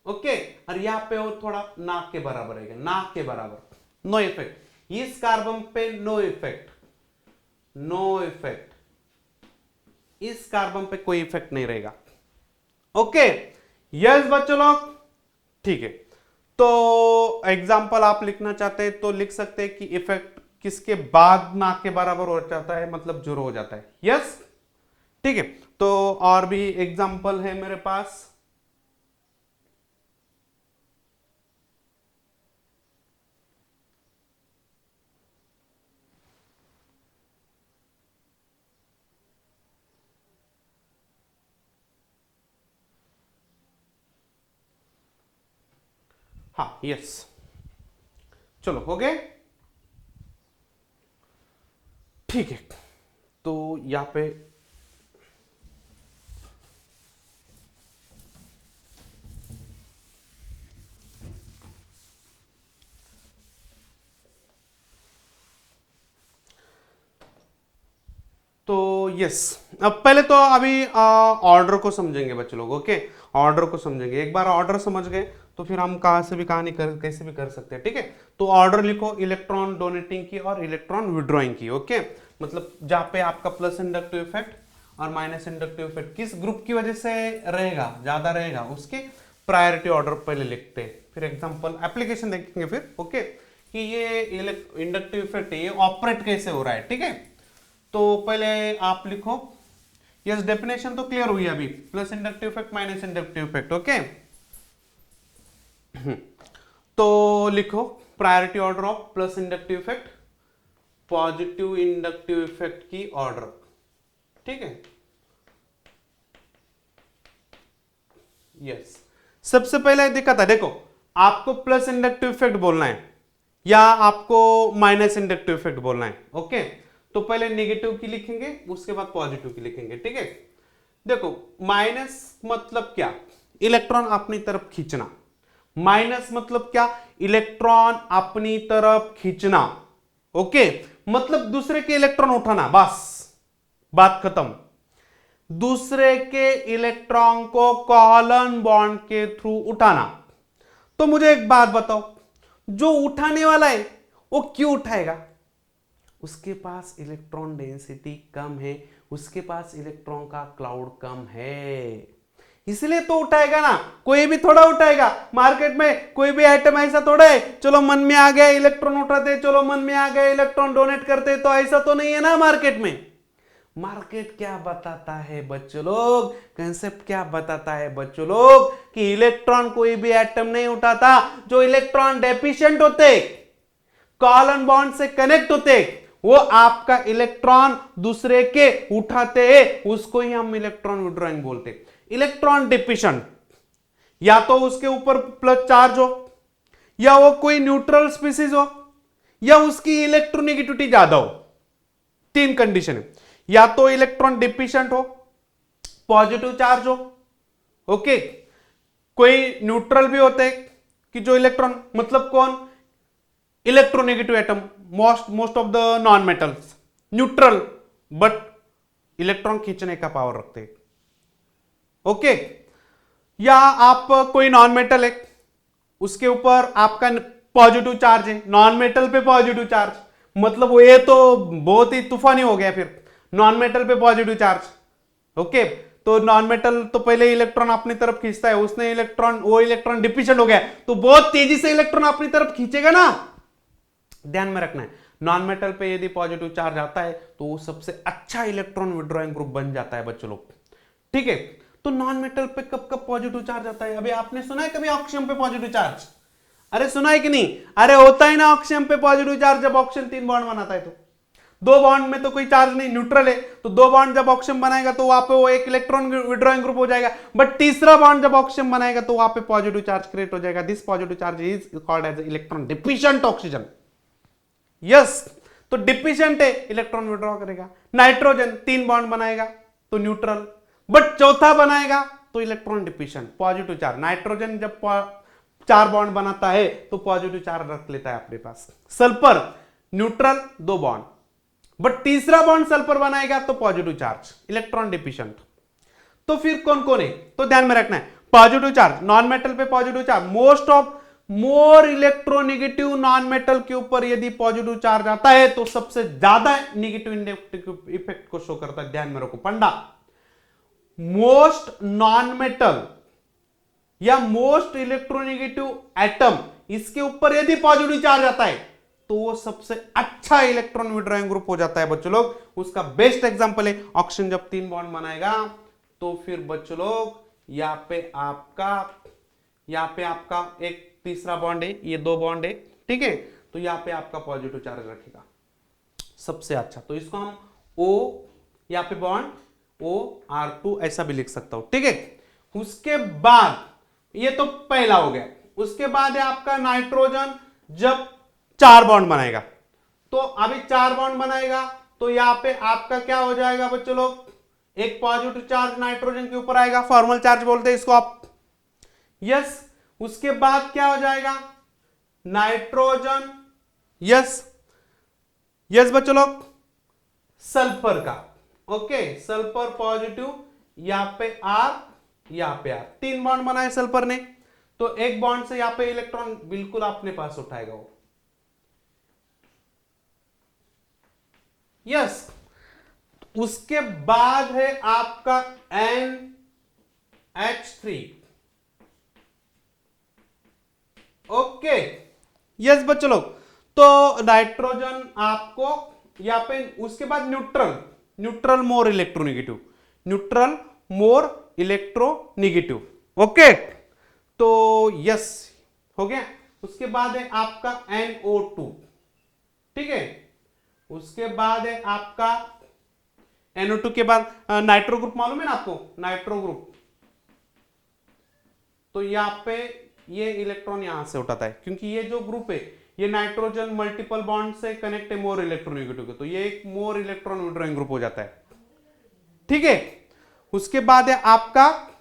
ओके, और यहां पे वो थोड़ा नाक के बराबर रहेगा, नाक के बराबर, नो इफेक्ट इस कार्बन पे, नो इफेक्ट, नो इफेक्ट इस कार्बन पे कोई इफेक्ट नहीं रहेगा। ओके, यस बच्चों लोग, ठीक है। तो एग्जाम्पल आप लिखना चाहते हैं तो लिख सकते हैं कि इफेक्ट किसके बाद नाक के बराबर हो जाता है, मतलब जीरो हो जाता है। यस, ठीक है। तो और भी एग्जाम्पल है मेरे पास, हाँ यस, चलो हो गए, ठीक है। तो यहां पे तो यस, अब पहले तो अभी ऑर्डर को समझेंगे बच्चे लोग। ओके, ऑर्डर को समझेंगे। एक बार ऑर्डर समझ गए तो फिर हम कहां से भी कहानी कैसे भी कर सकते हैं, ठीक है। तो ऑर्डर लिखो, इलेक्ट्रॉन डोनेटिंग की और इलेक्ट्रॉन विड्रॉइंग की। ओके, मतलब जहां पे आपका प्लस इंडक्टिव इफेक्ट और माइनस इंडक्टिव इफेक्ट किस ग्रुप की वजह से रहेगा, ज्यादा रहेगा, उसके प्रायोरिटी ऑर्डर पहले लिखते हैं, फिर एग्जांपल एप्लीकेशन देखेंगे फिर। ओके, कि ये इंडक्टिव इफेक्ट है, ये ऑपरेट कैसे हो रहा है, ठीक है। तो पहले आप लिखो, यस डेफिनेशन तो क्लियर हुई अभी, plus inductive effect minus inductive effect. Okay, तो लिखो priority order of plus inductive effect, positive inductive effect की ऑर्डर, ठीक है। यस, सबसे पहले दिक्कत है, देखो आपको प्लस इंडक्टिव इफेक्ट बोलना है या आपको माइनस इंडक्टिव इफेक्ट बोलना है। ओके, तो पहले नेगेटिव की लिखेंगे, उसके बाद पॉजिटिव की लिखेंगे, ठीक है। देखो माइनस मतलब क्या, इलेक्ट्रॉन अपनी तरफ खींचना। माइनस मतलब क्या, इलेक्ट्रॉन अपनी तरफ खींचना। ओके, मतलब दूसरे के इलेक्ट्रॉन उठाना, बस बात खत्म। दूसरे के इलेक्ट्रॉन को कोवैलेंट बॉन्ड के थ्रू उठाना। तो मुझे एक बात बताओ, जो उठाने वाला है वो क्यों उठाएगा? उसके पास इलेक्ट्रॉन डेंसिटी कम है, उसके पास इलेक्ट्रॉन का क्लाउड कम है, इसलिए तो उठाएगा ना। कोई भी थोड़ा उठाएगा, मार्केट में कोई भी आइटम ऐसा थोड़ा है चलो मन में आ गया इलेक्ट्रॉन उठाते, चलो मन में आ गया इलेक्ट्रॉन डोनेट करते, तो ऐसा तो नहीं है ना मार्केट में। मार्केट क्या बताता है बच्चों लोग, कंसेप्ट क्या बताता है बच्चों लोग, कि इलेक्ट्रॉन कोई भी एटम नहीं उठाता। जो इलेक्ट्रॉन डेफिशिएंट होते, कोवैलेंट बॉन्ड से कनेक्ट होते, वो आपका इलेक्ट्रॉन दूसरे के उठाते हैं, उसको ही हम इलेक्ट्रॉन विड्रॉइंग बोलते। इलेक्ट्रॉन डेफिशिएंट या तो उसके ऊपर प्लस चार्ज हो, या वो कोई न्यूट्रल स्पीसीज हो, या उसकी इलेक्ट्रोनेगेटिविटी ज्यादा हो। तीन कंडीशन है, या तो इलेक्ट्रॉन डिफिशिएंट हो, पॉजिटिव चार्ज हो, ओके, कोई न्यूट्रल भी होते हैं कि जो इलेक्ट्रॉन, मतलब कौन, electronegative atom, most of the non metals neutral but electron खींचने का पावर रखते हैं। ओके, या आप कोई नॉन मेटल है, उसके ऊपर आपका पॉजिटिव चार्ज है, नॉन मेटल पे पॉजिटिव चार्ज, मतलब वो ये तो बहुत ही तूफानी हो गया फिर, नॉन मेटल पे पॉजिटिव चार्ज। ओके, तो नॉन मेटल तो पहले इलेक्ट्रॉन अपनी तरफ खींचता है, उसने इलेक्ट्रॉन, वो इलेक्ट्रॉन डिफिशिएंट हो गया तो बहुत तेजी से इलेक्ट्रॉन अपनी तरफ खींचेगा ना, ध्यान में रखना है। नॉन मेटल पे यदि पॉजिटिव चार्ज आता है तो वो सबसे अच्छा इलेक्ट्रॉन विड्रॉइंग ग्रुप बन जाता है बच्चों लोग, ठीक है। तो नॉन मेटल पे कब कब पॉजिटिव चार्ज आता है? अभी आपने सुना है कभी ऑक्सीजन पे पॉजिटिव चार्ज? अरे सुना है कि नहीं? अरे होता है ना ऑक्सीजन पे पॉजिटिव चार्ज, जब ऑक्सीजन 3 बॉन्ड बनाता है तो। 2 बॉन्ड में तो कोई चार्ज नहीं, न्यूट्रल है, तो 2 बॉन्ड जब ऑक्सीजन बनाएगा तो वहां पे वो एक इलेक्ट्रॉन विड्रॉइंग ग्रुप हो जाएगा, बट तीसरा बॉन्ड जब ऑक्सीजन बनाएगा तो वहां पे पॉजिटिव चार्ज क्रिएट हो जाएगा। This positive charge is called as electron deficient oxygen. Yes, तो डिफिशिएंट है, इलेक्ट्रॉन विड्रॉ करेगा। नाइट्रोजन 3 बॉन्ड बनाएगा तो न्यूट्रल, बट चौथा बनाएगा तो electron deficient, positive charge. Nitrogen जब 4 बॉन्ड बनाता है तो पॉजिटिव चार्ज रख लेता है अपने पास। सल्फर न्यूट्रल 2 बॉन्ड, बट तीसरा बॉन्ड सल्फर बनाएगा तो पॉजिटिव चार्ज, इलेक्ट्रॉन डिफिशिएंट। तो फिर कौन कौन है? तो ध्यान में रखना है, पॉजिटिव चार्ज नॉन मेटल पे positive charge, more electronegative non metal के ऊपर यदि पॉजिटिव चार्ज आता है तो सबसे ज्यादा नेगेटिव इफेक्ट को शो करता है। ध्यान में रखो पंडा, मोस्ट नॉन मेटल या मोस्ट इलेक्ट्रोनेगेटिव एटम, इसके ऊपर यदि पॉजिटिव चार्ज आता है तो वो सबसे अच्छा इलेक्ट्रॉन विड्रॉइंग ग्रुप हो जाता है बच्चों लोग। उसका बेस्ट एग्जांपल है ऑक्सीजन, जब 3 बॉन्ड बनाएगा तो फिर बच्चों लोग यहां पे आपका एक तीसरा बॉन्ड है, ये 2 बॉन्ड है, ठीक है, तो यहां पे आपका पॉजिटिव चार्ज रखेगा सबसे अच्छा। तो इसको हम O, यहां पे बॉन्ड OR2 ऐसा भी लिख सकता हूं, ठीक है। उसके बाद ये तो पहला हो गया, उसके बाद है आपका नाइट्रोजन, जब 4 बॉन्ड बनाएगा, तो अभी 4 बॉन्ड बनाएगा तो यहां पे आपका क्या हो जाएगा बच्चों लोग, एक पॉजिटिव चार्ज नाइट्रोजन के ऊपर आएगा, फॉर्मल चार्ज बोलते हैं इसको आप। यस, उसके बाद क्या हो जाएगा, नाइट्रोजन, यस यस बच्चों लोग, सल्फर का, ओके, सल्फर पॉजिटिव, यहां पे R, यहां पे R, 3 बॉन्ड बनाए सल्फर ने, तो एक बॉन्ड से यहां पे इलेक्ट्रॉन बिल्कुल अपने पास उठाएगा वो। यस, उसके बाद है आपका NH3, ओके। यस बच्चों लोग, तो नाइट्रोजन आपको यहां पे, उसके बाद न्यूट्रल मोर इलेक्ट्रोनेगेटिव, ओके। तो यस हो गया। उसके बाद है आपका NO2, ठीक है। उसके बाद है आपका NO2 के बाद नाइट्रो ग्रुप, मालूम है ना आपको, नाइट्रो ग्रुप, तो यहाँ पे ये इलेक्ट्रॉन यहां से उठाता है, क्योंकि ये जो ग्रुप है ये नाइट्रोजन मल्टीपल बॉन्ड से कनेक्ट है मोर इलेक्ट्रोनेगेटिव, तो ये एक मोर इलेक्ट्रॉन विड्रॉइंग ग्रुप हो जाता है। ठीक है, उसके बाद है आपका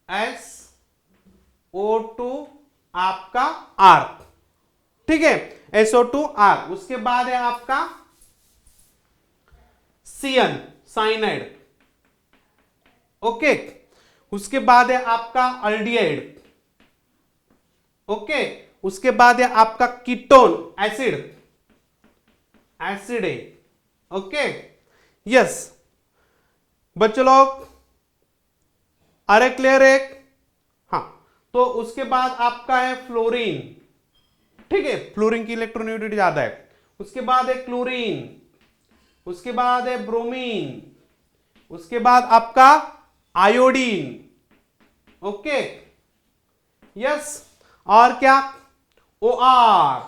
SO2 आपका R। ठीक है, SO2R। उसके बाद है आपका CN साइनाइड। ओके, उसके बाद है आपका अल्डिहाइड। ओके, उसके बाद है आपका कीटोन एसिड, एसिड है। ओके, यस बच्चों लोग, अरे क्लियर है? हाँ, तो उसके बाद आपका है फ्लोरीन। ठीक है, फ्लोरीन की इलेक्ट्रोनेगेटिविटी ज्यादा है। उसके बाद है क्लोरीन, उसके बाद है ब्रोमीन, उसके बाद आपका आयोडीन। ओके, यस, और क्या? OR,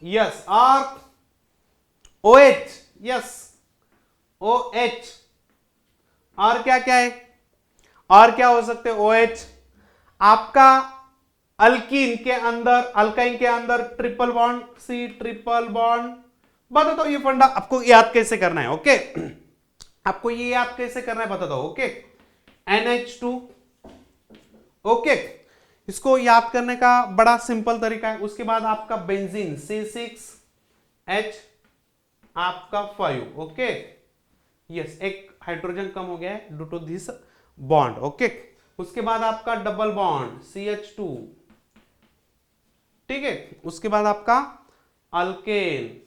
यस, और OH, यस, OH। और क्या क्या है? और क्या हो सकते हैं? OH आपका अल्कीन के अंदर, अल्काइन के अंदर triple bond C, triple bond. बता दो ये फंडा आपको याद कैसे करना है। ओके, आपको ये याद कैसे करना है बता दो। Okay, NH2। ओके, इसको याद करने का बड़ा सिंपल तरीका है। उसके बाद आपका बेंजीन C6H आपका 5। ओके, यस, एक हाइड्रोजन कम हो गया है due to this bond. Okay, उसके बाद आपका डबल बॉन्ड CH2। ठीक है, उसके बाद आपका अल्केन,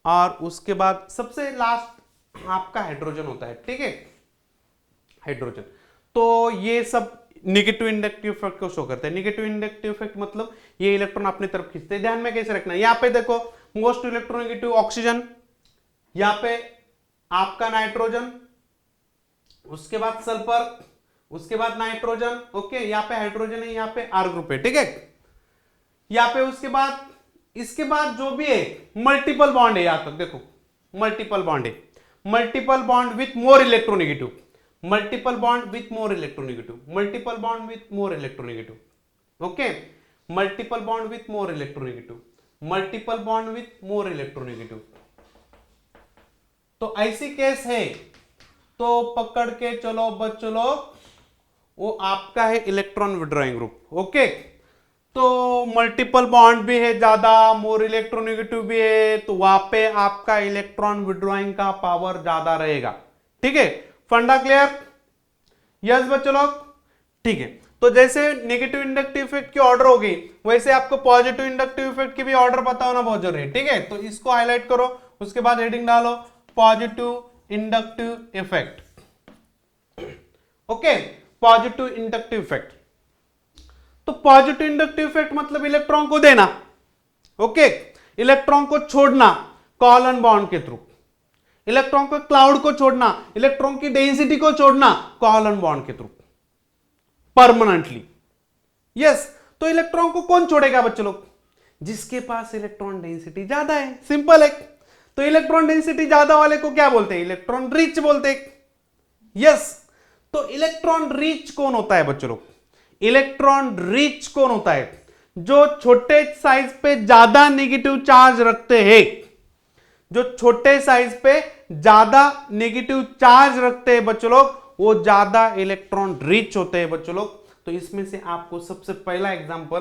और उसके बाद सबसे लास्ट आपका हाइड्रोजन होता है। ठीक है, हाइड्रोजन। तो ये सब निगेटिव इंडक्टिव इफेक्ट को शो करते हैं। निगेटिव इंडक्टिव इफेक्ट मतलब ये इलेक्ट्रॉन अपनी तरफ खींचते हैं। ध्यान में कैसे रखना है, यहां पे देखो मोस्ट इलेक्ट्रोनेगेटिव ऑक्सीजन, यहां पे आपका नाइट्रोजन, उसके बाद सल्फर, उसके बाद नाइट्रोजन। ओके, यहां पे हाइड्रोजन है, यहां पे R ग्रुप है। ठीक है, यहां पे उसके बाद, इसके बाद जो भी है मल्टीपल बॉन्ड है। यहां तक देखो मल्टीपल बॉन्ड है, multiple bond with more electronegative, multiple bond with more electronegative, multiple bond with more electronegative. Okay, multiple bond with more electronegative, multiple bond with more electronegative. तो ऐसी केस है तो पकड़ के चलो बच्चों लोग, वो आपका है इलेक्ट्रॉन विड्रॉइंग ग्रुप। ओके, तो मल्टीपल बॉन्ड भी है ज्यादा, मोर इलेक्ट्रोनेगेटिव भी है, तो वहां पे आपका इलेक्ट्रॉन विड्रॉइंग का पावर ज्यादा रहेगा। ठीक है, फंडा क्लियर? यस बच्चों लोग, ठीक है। तो जैसे नेगेटिव इंडक्टिव इफेक्ट की ऑर्डर होगी, वैसे आपको पॉजिटिव इंडक्टिव इफेक्ट की भी ऑर्डर पता होना बहुत जरूरी है। ठीक है, तो इसको हाईलाइट करो, उसके बाद हेडिंग डालो positive inductive effect. Okay, positive inductive effect. तो पॉजिटिव इंडक्टिव इफेक्ट मतलब इलेक्ट्रॉन को देना, ओके, इलेक्ट्रॉन को छोड़ना कोवैलेंट बॉन्ड के थ्रू, इलेक्ट्रॉन को क्लाउड को छोड़ना, इलेक्ट्रॉन की डेंसिटी को छोड़ना कोवैलेंट बॉन्ड के थ्रू परमानेंटली। यस, तो इलेक्ट्रॉन को कौन छोड़ेगा बच्चों लोग? जिसके पास इलेक्ट्रॉन डेंसिटी ज्यादा है, सिंपल है। तो इलेक्ट्रॉन डेंसिटी ज्यादा वाले को क्या बोलते हैं? इलेक्ट्रॉन रिच बोलते हैं। यस, तो इलेक्ट्रॉन रिच कौन होता है बच्चों लोग? इलेक्ट्रॉन रिच कौन होता है? जो छोटे साइज पे ज्यादा नेगेटिव चार्ज रखते हैं, जो छोटे साइज पे ज्यादा नेगेटिव चार्ज रखते हैं बच्चों लोग, वो ज्यादा इलेक्ट्रॉन रिच होते हैं बच्चों लोग। तो इसमें से आपको सबसे पहला एग्जांपल,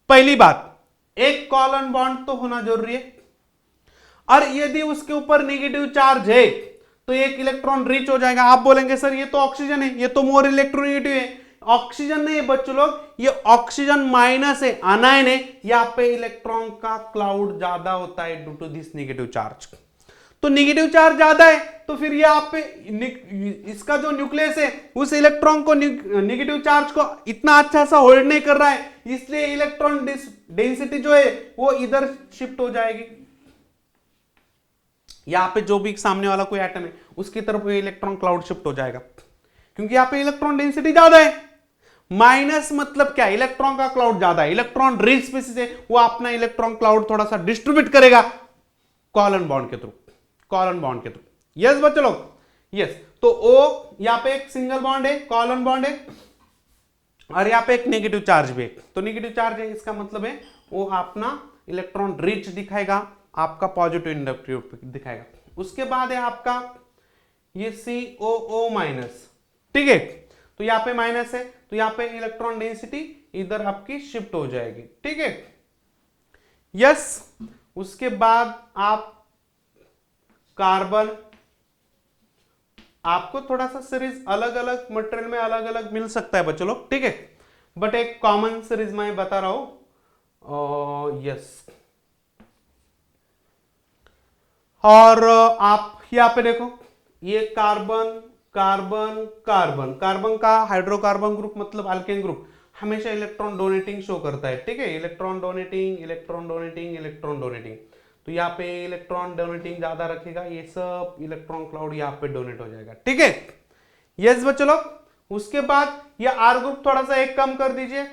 पहली बात, एक कोवैलेंट बॉन्ड तो होना जरूरी है, और यदि उसके ऊपर नेगेटिव चार्ज है तो एक इलेक्ट्रॉन रिच हो जाएगा। आप बोलेंगे सर ये तो ऑक्सीजन है, ये तो मोर इलेक्ट्रोनेगेटिव है। ऑक्सीजन नहीं है बच्चों लोग, ये ऑक्सीजन माइनस है, अनायन है। यहाँ पे इलेक्ट्रॉन का क्लाउड ज्यादा होता है due to this negative charge. तो नेगेटिव चार्ज ज्यादा है, तो फिर यहाँ पे इसका जो न्यूक्लियस है उस इलेक्ट्रॉन को, नेगेटिव चार्ज को इतना अच्छा सा होल्ड नहीं कर रहा है, इसलिए इलेक्ट्रॉन डेंसिटी जो है वो इधर शिफ्ट हो जाएगी। यहां पे जो भी सामने वाला कोई एटम है उसकी तरफ इलेक्ट्रॉन क्लाउड शिफ्ट हो जाएगा, क्योंकि यहां पे इलेक्ट्रॉन डेंसिटी ज्यादा है। माइनस मतलब क्या? इलेक्ट्रॉन का क्लाउड ज्यादा है, इलेक्ट्रॉन रिच स्पीसीज है, वो अपना इलेक्ट्रॉन क्लाउड थोड़ा सा डिस्ट्रीब्यूट करेगा कोवैलेंट बॉन्ड के थ्रू, कोवैलेंट बॉन्ड के थ्रू। यस बच्चों लोग, यस। तो O यहाँ पे एक सिंगल बॉन्ड है, कॉलन बॉन्ड है, और यहाँ पे एक नेगेटिव चार्ज भी है। तो नेगेटिव चार्ज है, इसका मतलब है वो अपना इलेक्ट्रॉन रिच दिखाएगा, आपका पॉजिटिव इंडक्टिव दिखाएगा। उसके बाद है आपका ये COO माइनस, ठीक है। तो यहाँ पे माइनस है, तो यहाँ पे इलेक्ट्रॉन डेंसिटी इधर आपकी शिफ्ट हो जाएगी, ठीक है। यस, उसके बाद आप कार्बन, आपको थोड़ा सा सीरीज अलग अलग मटेरियल में अलग अलग मिल सकता है बच्चों लोग, ठीक है, बट एक कॉमन सीरीज मैं बता रहा हूं। यस, और आप यहाँ पे देखो, ये कार्बन कार्बन कार्बन, कार्बन का हाइड्रोकार्बन ग्रुप मतलब अल्केन ग्रुप हमेशा इलेक्ट्रॉन डोनेटिंग शो करता है, ठीक है, electron donating electron donating electron donating. तो यहाँ पे इलेक्ट्रॉन डोनेटिंग ज्यादा रखेगा, ये सब इलेक्ट्रॉन क्लाउड यहाँ पे डोनेट हो जाएगा, ठीक है। यस बच्चों लोग, उसके बाद ये आर ग्रुप थोड़ा सा एक कम कर दीजिए,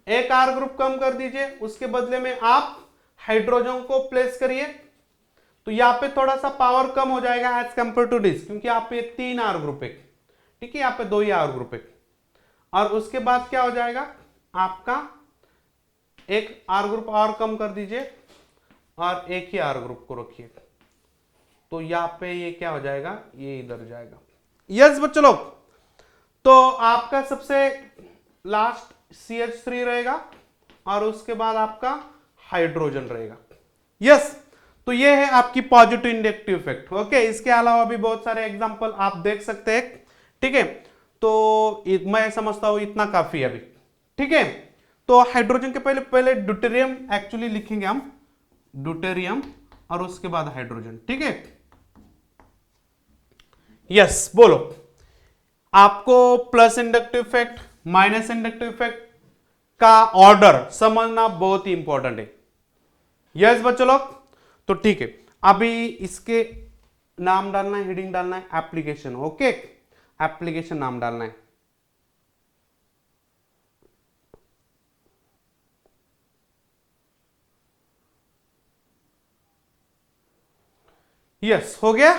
एक आर ग्रुप कम कर दीजिए, उसके बदले में आप हाइड्रोजन को प्लेस करिए। तो यहाँ पे थोड़ा सा पावर कम हो जाएगा एज कंपेयर टू दिस, क्योंकि यहाँ पे 3 आर ग्रुप है, ठीक है, यहाँ पे 2 ही आर ग्रुप है। और उसके बाद क्या हो जाएगा, आपका एक आर ग्रुप और कम कर दीजिए और एक ही आर ग्रुप को रखिए। तो यहाँ पे ये क्या हो जाएगा, ये इधर जाएगा। यस बच्चों लोग, तो आपका सबसे लास्ट CH3 रहेगा और उसके बाद आपका हाइड्रोजन रहेगा। यस, तो ये है आपकी पॉजिटिव इंडक्टिव इफेक्ट, ओके। इसके अलावा भी बहुत सारे एग्जांपल आप देख सकते हैं, ठीक है। तो मैं समझता हूं इतना काफी है अभी, ठीक है। तो हाइड्रोजन के पहले पहले ड्यूटेरियम एक्चुअली लिखेंगे हम, ड्यूटेरियम, और उसके बाद हाइड्रोजन, ठीक है। यस, बोलो, आपको plus inductive effect minus inductive effect का ऑर्डर समझना बहुत ही इंपॉर्टेंट है। यस बच्चों लोग, तो ठीक है, अभी इसके नाम डालना है, हेडिंग डालना है एप्लीकेशन, ओके, एप्लीकेशन नाम डालना है। यस, हो गया।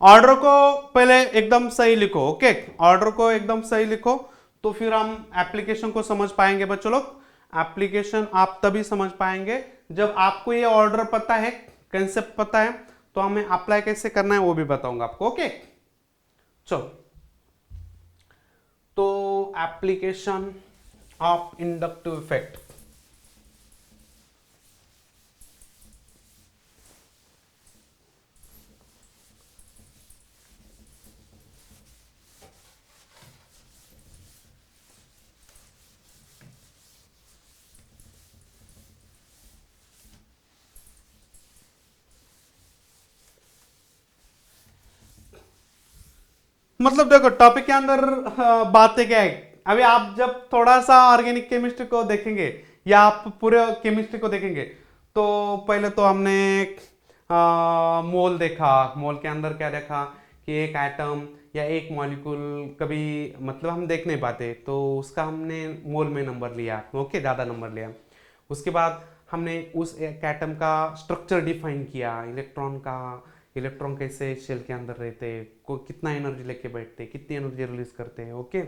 ऑर्डर को पहले एकदम सही लिखो, ओके, ऑर्डर को एकदम सही लिखो, तो फिर हम एप्लीकेशन को समझ पाएंगे बच्चों लोग। एप्लीकेशन आप तभी समझ पाएंगे जब आपको ये ऑर्डर पता है, कंसेप्ट पता है, तो हमें अप्लाई कैसे करना है वो भी बताऊंगा आपको, ओके। चलो, तो एप्लीकेशन ऑफ इंडक्टिव इफेक्ट, मतलब देखो टॉपिक के अंदर बातें क्या है। अभी आप जब थोड़ा सा ऑर्गेनिक केमिस्ट्री को देखेंगे या आप पूरे केमिस्ट्री को देखेंगे, तो पहले तो हमने मोल देखा, मोल के अंदर क्या देखा कि एक एटम या एक मॉलिक्यूल कभी मतलब हम देख नहीं पाते, तो उसका हमने मोल में नंबर लिया, ओके, ज़्यादा नंबर लिया। उसके बाद हमने उस एक एटम का स्ट्रक्चर डिफाइन किया, इलेक्ट्रॉन का, इलेक्ट्रॉन कैसे शेल के अंदर रहते, को कितना एनर्जी लेके बैठते, कितनी एनर्जी रिलीज करते हैं, ओके।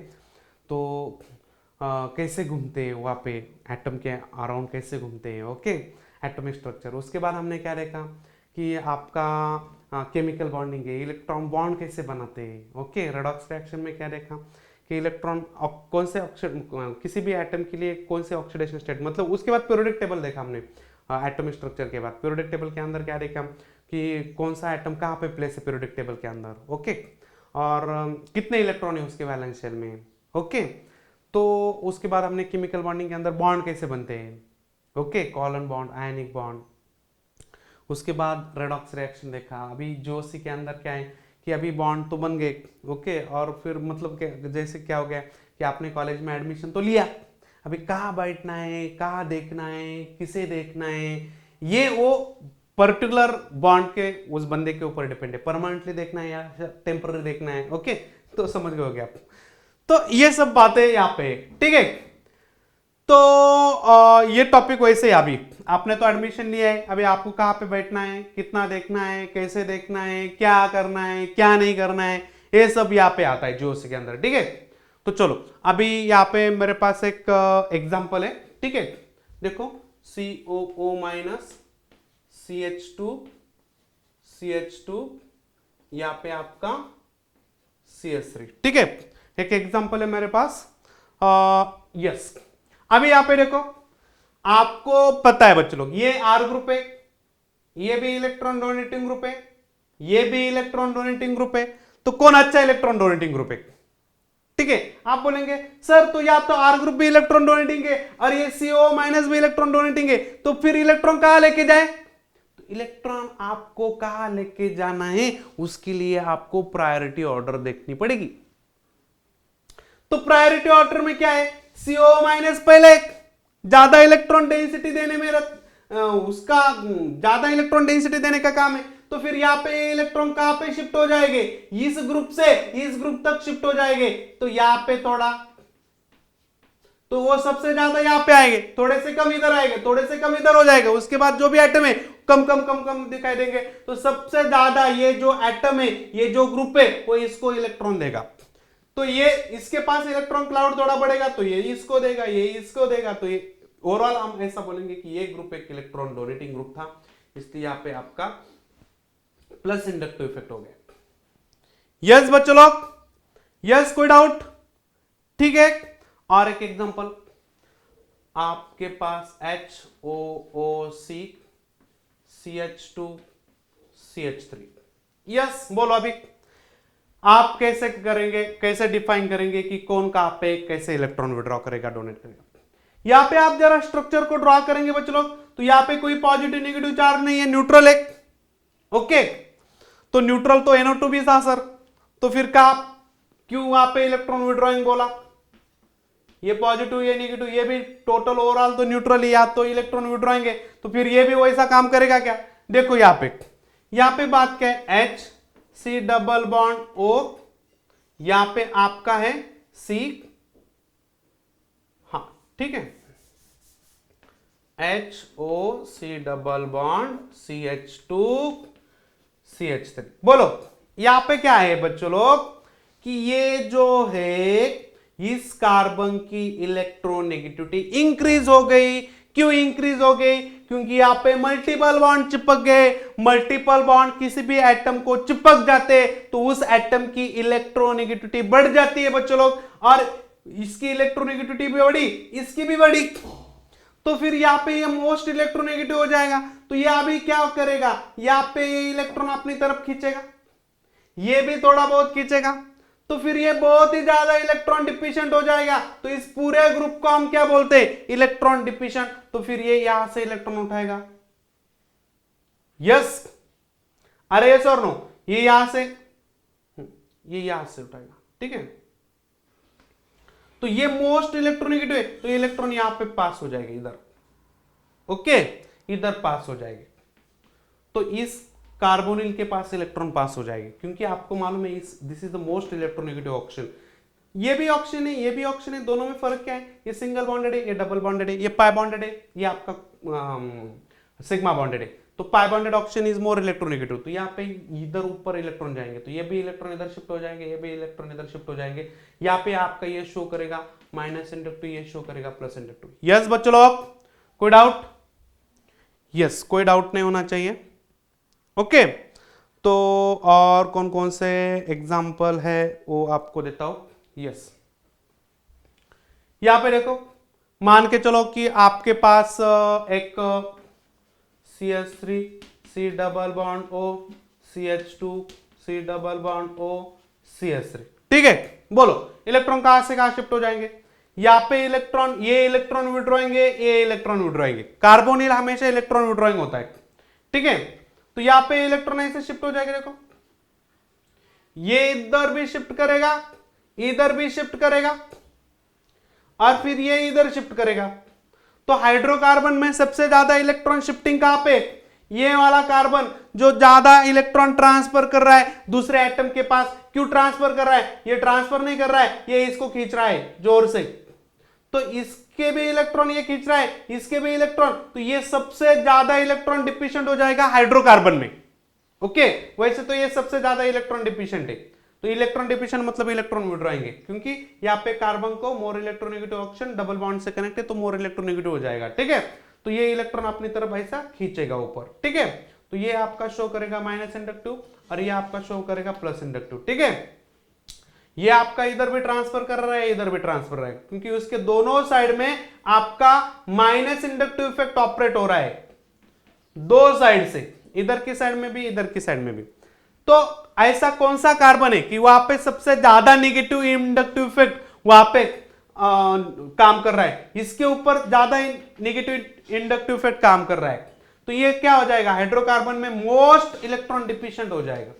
तो कैसे घूमते हैं वहाँ पे एटम के अराउंड, कैसे घूमते हैं, ओके, एटॉमिक स्ट्रक्चर। उसके बाद हमने क्या देखा कि आपका केमिकल बॉन्डिंग है, इलेक्ट्रॉन बॉन्ड कैसे बनाते हैं, ओके। रेडॉक्स रिएक्शन में क्या देखा कि इलेक्ट्रॉन कौन से किसी भी एटम के लिए कौन से ऑक्सीडेशन स्टेट, मतलब उसके बाद पीरियोडिक टेबल देखा हमने एटॉमिक स्ट्रक्चर के बाद। पीरियोडिक टेबल के अंदर क्या देखा कि कौन सा एटम कहाँ पे प्लेस है पीरियोडिक टेबल के अंदर, ओके, और कितने इलेक्ट्रॉन है उसके वैलेंस शेल में, ओके। तो उसके बाद हमने केमिकल बॉन्डिंग के अंदर बॉन्ड कैसे बनते हैं, okay, colon bond, ionic bond. उसके बाद रेडॉक्स रिएक्शन देखा। अभी जोशी के अंदर क्या है कि अभी बॉन्ड तो बन गए, ओके, और फिर मतलब जैसे क्या हो गया कि आपने कॉलेज में एडमिशन तो लिया, अभी कहाँ बैठना है, कहाँ देखना है, किसे देखना है, ये वो पर्टिकुलर बॉन्ड के उस बंदे के ऊपर डिपेंड है, परमानेंटली देखना है या टेम्पररी देखना है, ओके। तो समझ गए आप। तो ये सब बातें यहाँ पे, ठीक है। तो ये टॉपिक वैसे ही, अभी आपने तो एडमिशन लिया है, अभी आपको कहाँ पे बैठना है, कितना देखना है, कैसे देखना है, क्या करना है, क्या नहीं करना है, ये सब यहाँ पे आता है जीओसी के अंदर, ठीक है। तो चलो अभी यहाँ पे मेरे पास एक एग्जांपल है, ठीक है। देखो COO माइनस CH2 यहाँ पे आपका CS3, ठीक है। एक एग्जांपल है मेरे पास, यस। अभी यहाँ पे देखो, आपको पता है बच्चों लोग, ये R ग्रुप है, ये भी इलेक्ट्रॉन डोनेटिंग ग्रुप है, ये भी इलेक्ट्रॉन डोनेटिंग ग्रुप है, तो कौन अच्छा इलेक्ट्रॉन डोनेटिंग ग्रुप है? ठीक है, आप बोलेंगे सर तो या तो R ग्रुप भी इलेक्ट्रॉन डोनेटिंग है और ये CO माइनस भी इलेक्ट्रॉन डोनेटिंग है, तो फिर इलेक्ट्रॉन कहां लेके जाए? तो इलेक्ट्रॉन आपको कहां लेके जाना है, उसके लिए आपको प्रायोरिटी ऑर्डर देखनी पड़ेगी। तो प्रायोरिटी ऑर्डर में क्या है, CO माइनस पहले ज्यादा इलेक्ट्रॉन डेंसिटी देने में उसका ज्यादा इलेक्ट्रॉन डेंसिटी देने का काम है, तो फिर यहाँ पे इलेक्ट्रॉन कहां पे शिफ्ट हो जाएंगे, इस ग्रुप से इस ग्रुप तक शिफ्ट हो जाएंगे। तो यहाँ पे थोड़ा, तो वो सबसे ज्यादा यहाँ पे आएंगे, थोड़े से कम इधर आएंगे, थोड़े से कम इधर हो जाएगा, उसके बाद जो भी एटम है कम कम कम कम दिखाई देंगे। तो सबसे ज्यादा ये जो एटम है, ये जो ग्रुप है, वो इसको इलेक्ट्रॉन देगा। तो ये इसके पास इलेक्ट्रॉन क्लाउड थोड़ा बढ़ेगा, तो ये इसको देगा, ये इसको देगा। तो ये ओवरऑल हम ऐसा बोलेंगे कि ये ग्रुप एक इलेक्ट्रॉन डोनेटिंग ग्रुप था, इसलिए यहाँ पे आपका प्लस इंडक्टिव इफेक्ट हो गया। यस बच्चों लोग, यस, कोई डाउट? ठीक है। और एक एग्जांपल, आपके पास HOOC CH2 CH3, यस बोलो। अभी आप कैसे करेंगे, कैसे डिफाइन करेंगे कि कौन कहां पे कैसे इलेक्ट्रॉन विड्रॉ करेगा, डोनेट करेगा? यहां पे आप जरा स्ट्रक्चर को ड्रॉ करेंगे बच्चों लोग, तो यहां पे कोई पॉजिटिव नेगेटिव चार्ज नहीं है, न्यूट्रल है। ओके, तो न्यूट्रल तो NO2 भी था सर, तो फिर क्या, क्यों वहां पे इलेक्ट्रॉन विड्रॉइंग बोला? ये पॉजिटिव, ये नेगेटिव, ये भी टोटल ओवरऑल तो न्यूट्रल, या तो इलेक्ट्रॉन विड्रॉइंग है, तो फिर ये भी वैसा काम करेगा क्या? देखो यहाँ पे बात क्या है, HC डबल बॉन्ड O, यहां पे आपका है C, हाँ ठीक है, HOC double bond CH2 CH3। बोलो यहां पे क्या है बच्चों लोग, कि ये जो है इस कार्बन की इलेक्ट्रोनेगेटिविटी इंक्रीज हो गई। क्यों इंक्रीज हो गई? क्योंकि यहां पे मल्टीपल बॉन्ड चिपक गए। मल्टीपल बॉन्ड किसी भी एटम को चिपक जाते तो उस एटम की इलेक्ट्रोनेगेटिविटी बढ़ जाती है बच्चों लोग, और इसकी इलेक्ट्रोनेगेटिविटी भी बढ़ी, इसकी भी बढ़ी, तो फिर यहाँ पे ये मोस्ट इलेक्ट्रोनेगेटिव हो जाएगा। तो ये अभी क्या करेगा, यहाँ पे ये इलेक्ट्रॉन अपनी तरफ खींचेगा, ये भी थोड़ा बहुत खींचेगा, तो फिर ये बहुत ही ज्यादा इलेक्ट्रॉन डिफिशिएंट हो जाएगा। तो इस पूरे ग्रुप को हम क्या बोलते हैं, इलेक्ट्रॉन डिफिशिएंट। तो फिर ये यहां से इलेक्ट्रॉन उठाएगा, यस, अरे यस और नो, ये यहां से, ये यहां से उठाएगा, ठीक है। तो ये मोस्ट इलेक्ट्रोनेगेटिव है, तो ये इलेक्ट्रॉन यहां पे पास हो जाएगा इधर, ओके, इधर पास हो जाएंगे। तो इस कार्बोनिल के पास इलेक्ट्रॉन पास हो जाएंगे, क्योंकि आपको मालूम है this is the most electronegative oxygen. ये भी ऑक्सीजन है, ये भी ऑक्सीजन है, दोनों में फर्क क्या है, ये सिंगल बॉन्डेड है, ये डबल बॉन्डेड है, ये पाई बॉन्डेड है, ये आपका सिग्मा बॉन्डेड है। तो पाई bonded oxygen is more electronegative, तो यहाँ पे इधर ऊपर इलेक्ट्रॉन जाएंगे, तो ये भी इलेक्ट्रॉन इधर शिफ्ट हो जाएंगे, ये भी इलेक्ट्रॉन इधर शिफ्ट हो जाएंगे। यहाँ पे आपका ये शो करेगा माइनस इंडक्टिव, ये शो करेगा प्लस इंडक्टिव। यस बच्चों लोग, कोई डाउट? यस, कोई डाउट नहीं होना चाहिए, ओके। तो और कौन कौन से एग्जाम्पल है वो आपको देता हूं। यस, यहां पे देखो, मान के चलो कि आपके पास एक CH3 C double bond O CH2 C double bond O CH3, ठीक है। बोलो इलेक्ट्रॉन कहां से कहां शिफ्ट हो जाएंगे? यहाँ पे इलेक्ट्रॉन, ये इलेक्ट्रॉन विड्रॉएंगे, ये इलेक्ट्रॉन विड्रॉएंगे। कार्बोनिल हमेशा इलेक्ट्रॉन विड्रॉइंग होता है, ठीक है। तो यहां पे इलेक्ट्रॉन ऐसे शिफ्ट हो जाएगा, देखो ये इधर भी शिफ्ट करेगा, इधर भी शिफ्ट करेगा, और फिर ये इधर शिफ्ट करेगा। तो हाइड्रोकार्बन में सबसे ज्यादा इलेक्ट्रॉन शिफ्टिंग कहां पे? ये वाला कार्बन जो ज्यादा इलेक्ट्रॉन ट्रांसफर कर रहा है दूसरे एटम के पास। क्यों ट्रांसफर कर रहा है? ये ट्रांसफर नहीं कर रहा है, ये इसको खींच रहा है जोर से। तो इस इसके भी इलेक्ट्रॉन ये खींच रहा है, इसके भी इलेक्ट्रॉन, तो ये सबसे ज्यादा इलेक्ट्रॉन डिफिशिएंट हो जाएगा हाइड्रोकार्बन में। ओके, वैसे तो ये सबसे ज्यादा इलेक्ट्रॉन डिफिशिएंट है, तो इलेक्ट्रॉन डिफिशिएंट मतलब इलेक्ट्रॉन विड्रॉइंग है, क्योंकि यहाँ पे कार्बन को more electronegative option double bond से कनेक्ट है तो मोर इलेक्ट्रोनेगेटिव हो जाएगा। ठीक है, तो ये इलेक्ट्रॉन अपनी तरफ ऐसा खींचेगा ऊपर। ठीक है, तो ये आपका शो करेगा माइनस इंडक्टिव और ये आपका शो करेगा प्लस इंडक्टिव। ठीक है, ये आपका इधर भी ट्रांसफर कर रहा है, इधर भी ट्रांसफर रहा है, क्योंकि उसके दोनों साइड में आपका माइनस इंडक्टिव इफेक्ट ऑपरेट हो रहा है, दो साइड से, इधर की साइड में भी, इधर की साइड में भी। तो ऐसा कौन सा कार्बन है कि वहां पे सबसे ज्यादा नेगेटिव इंडक्टिव इफेक्ट वहां पे काम कर रहा है, इसके ऊपर ज्यादा नेगेटिव इंडक्टिव इफेक्ट काम कर रहा है, तो ये क्या हो जाएगा, हाइड्रोकार्बन में मोस्ट इलेक्ट्रॉन डिफिशिएंट हो जाएगा,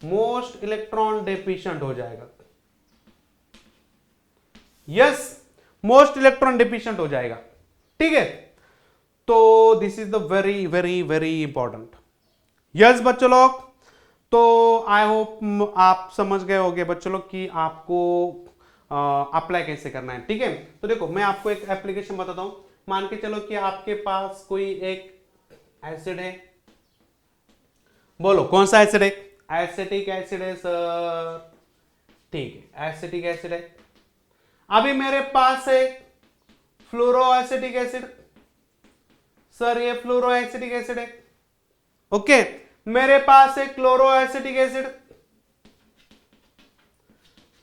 मोस्ट इलेक्ट्रॉन डिफिशिएंट हो जाएगा। यस, मोस्ट इलेक्ट्रॉन डिफिशिएंट हो जाएगा। ठीक है, तो this is the very very very important. Yes बच्चों लोग, तो आई होप आप समझ गए होंगे बच्चों लोग कि आपको अप्लाई कैसे करना है। ठीक है, तो देखो मैं आपको एक एप्लीकेशन बताता हूं। मान के चलो कि आपके पास कोई एक एसिड है, बोलो कौन सा एसिड है, एसिटिक एसिड है सर। ठीक है, एसिटिक एसिड है। अभी मेरे पास है फ्लोरो एसिटिक एसिड, सर ये फ्लोरो एसिटिक एसिड है। ओके, मेरे पास है क्लोरो एसिटिक एसिड,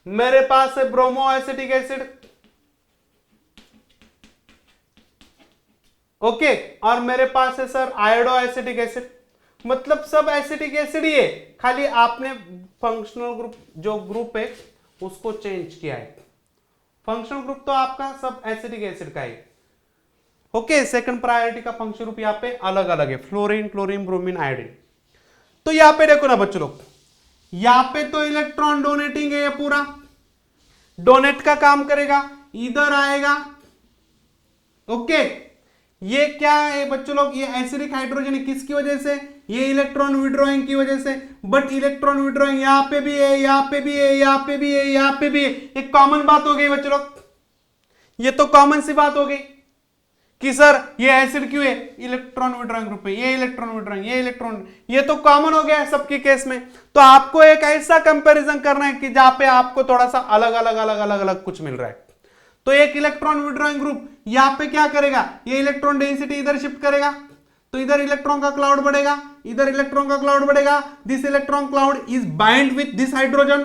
मेरे पास है ब्रोमो एसिटिक एसिड। ओके, और मेरे पास है सर आयोडो एसिटिक एसिड। मतलब सब एसिटिक एसिड ही है, खाली आपने फंक्शनल ग्रुप जो ग्रुप है उसको चेंज किया है। फंक्शनल ग्रुप तो आपका सब एसिटिक एसिड का है। ओके, सेकंड प्रायोरिटी का फंक्शन ग्रुप यहाँ पे अलग अलग है, फ्लोरीन, क्लोरीन, ब्रोमीन, आयोडीन। तो यहां पे देखो ना बच्चों लोग, यहां पे तो इलेक्ट्रॉन डोनेटिंग है, ये पूरा डोनेट का काम करेगा, इधर आएगा। ओके, ये क्या है बच्चों लोग, ये एसिडिक हाइड्रोजन है, किसकी वजह से, ये इलेक्ट्रॉन विड्रॉइंग की वजह से। बट इलेक्ट्रॉन विड्रॉइंग यहां पे भी है, यहां पे भी है, यहां पे भी है, यहां पे भी है। एक कॉमन बात हो गई बच्चों लोग, ये तो कॉमन सी बात हो गई कि सर ये एसिड क्यों है, इलेक्ट्रॉन विड्रॉइंग ग्रुप है, ये इलेक्ट्रॉन विड्रॉइंग, ये इलेक्ट्रॉन, ये तो कॉमन हो गया है सबके केस में। तो आपको एक ऐसा कंपैरिजन करना है कि जहां पे आपको थोड़ा सा अलग अलग अलग अलग अलग कुछ मिल रहा है। तो एक इलेक्ट्रॉन विड्रॉइंग ग्रुप यहां पे क्या करेगा, ये इलेक्ट्रॉन डेंसिटी इधर शिफ्ट करेगा, तो इधर इलेक्ट्रॉन का क्लाउड बढ़ेगा, इधर इलेक्ट्रॉन का क्लाउड बढ़ेगा। This electron cloud is bind with this hydrogen,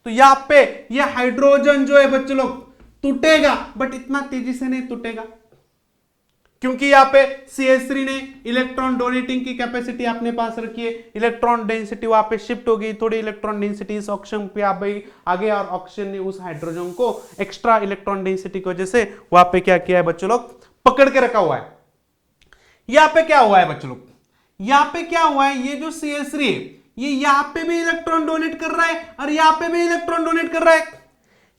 तो यहां पे ये हाइड्रोजन जो है बच्चों लोग टूटेगा, बट इतना तेजी से नहीं टूटेगा, क्योंकि यहां पे CH3 ने इलेक्ट्रॉन डोनेटिंग की कैपेसिटी अपने पास रखी है, इलेक्ट्रॉन डेंसिटी वहां पे शिफ्ट हो गई, थोड़ी इलेक्ट्रॉन डेंसिटी इस ऑक्सीजन पे आ गई आगे, और ऑक्सीजन ने उस हाइड्रोजन को एक्स्ट्रा इलेक्ट्रॉन डेंसिटी की वजह से वहां पे क्या किया है बच्चों लोग, पकड़ के रखा हुआ है। यहां पे क्या हुआ है बच्चों लोग, यहां पे क्या हुआ है, ये जो CH3 है ये यहां पे भी इलेक्ट्रॉन डोनेट कर रहा है और यहां पे भी इलेक्ट्रॉन डोनेट कर रहा है।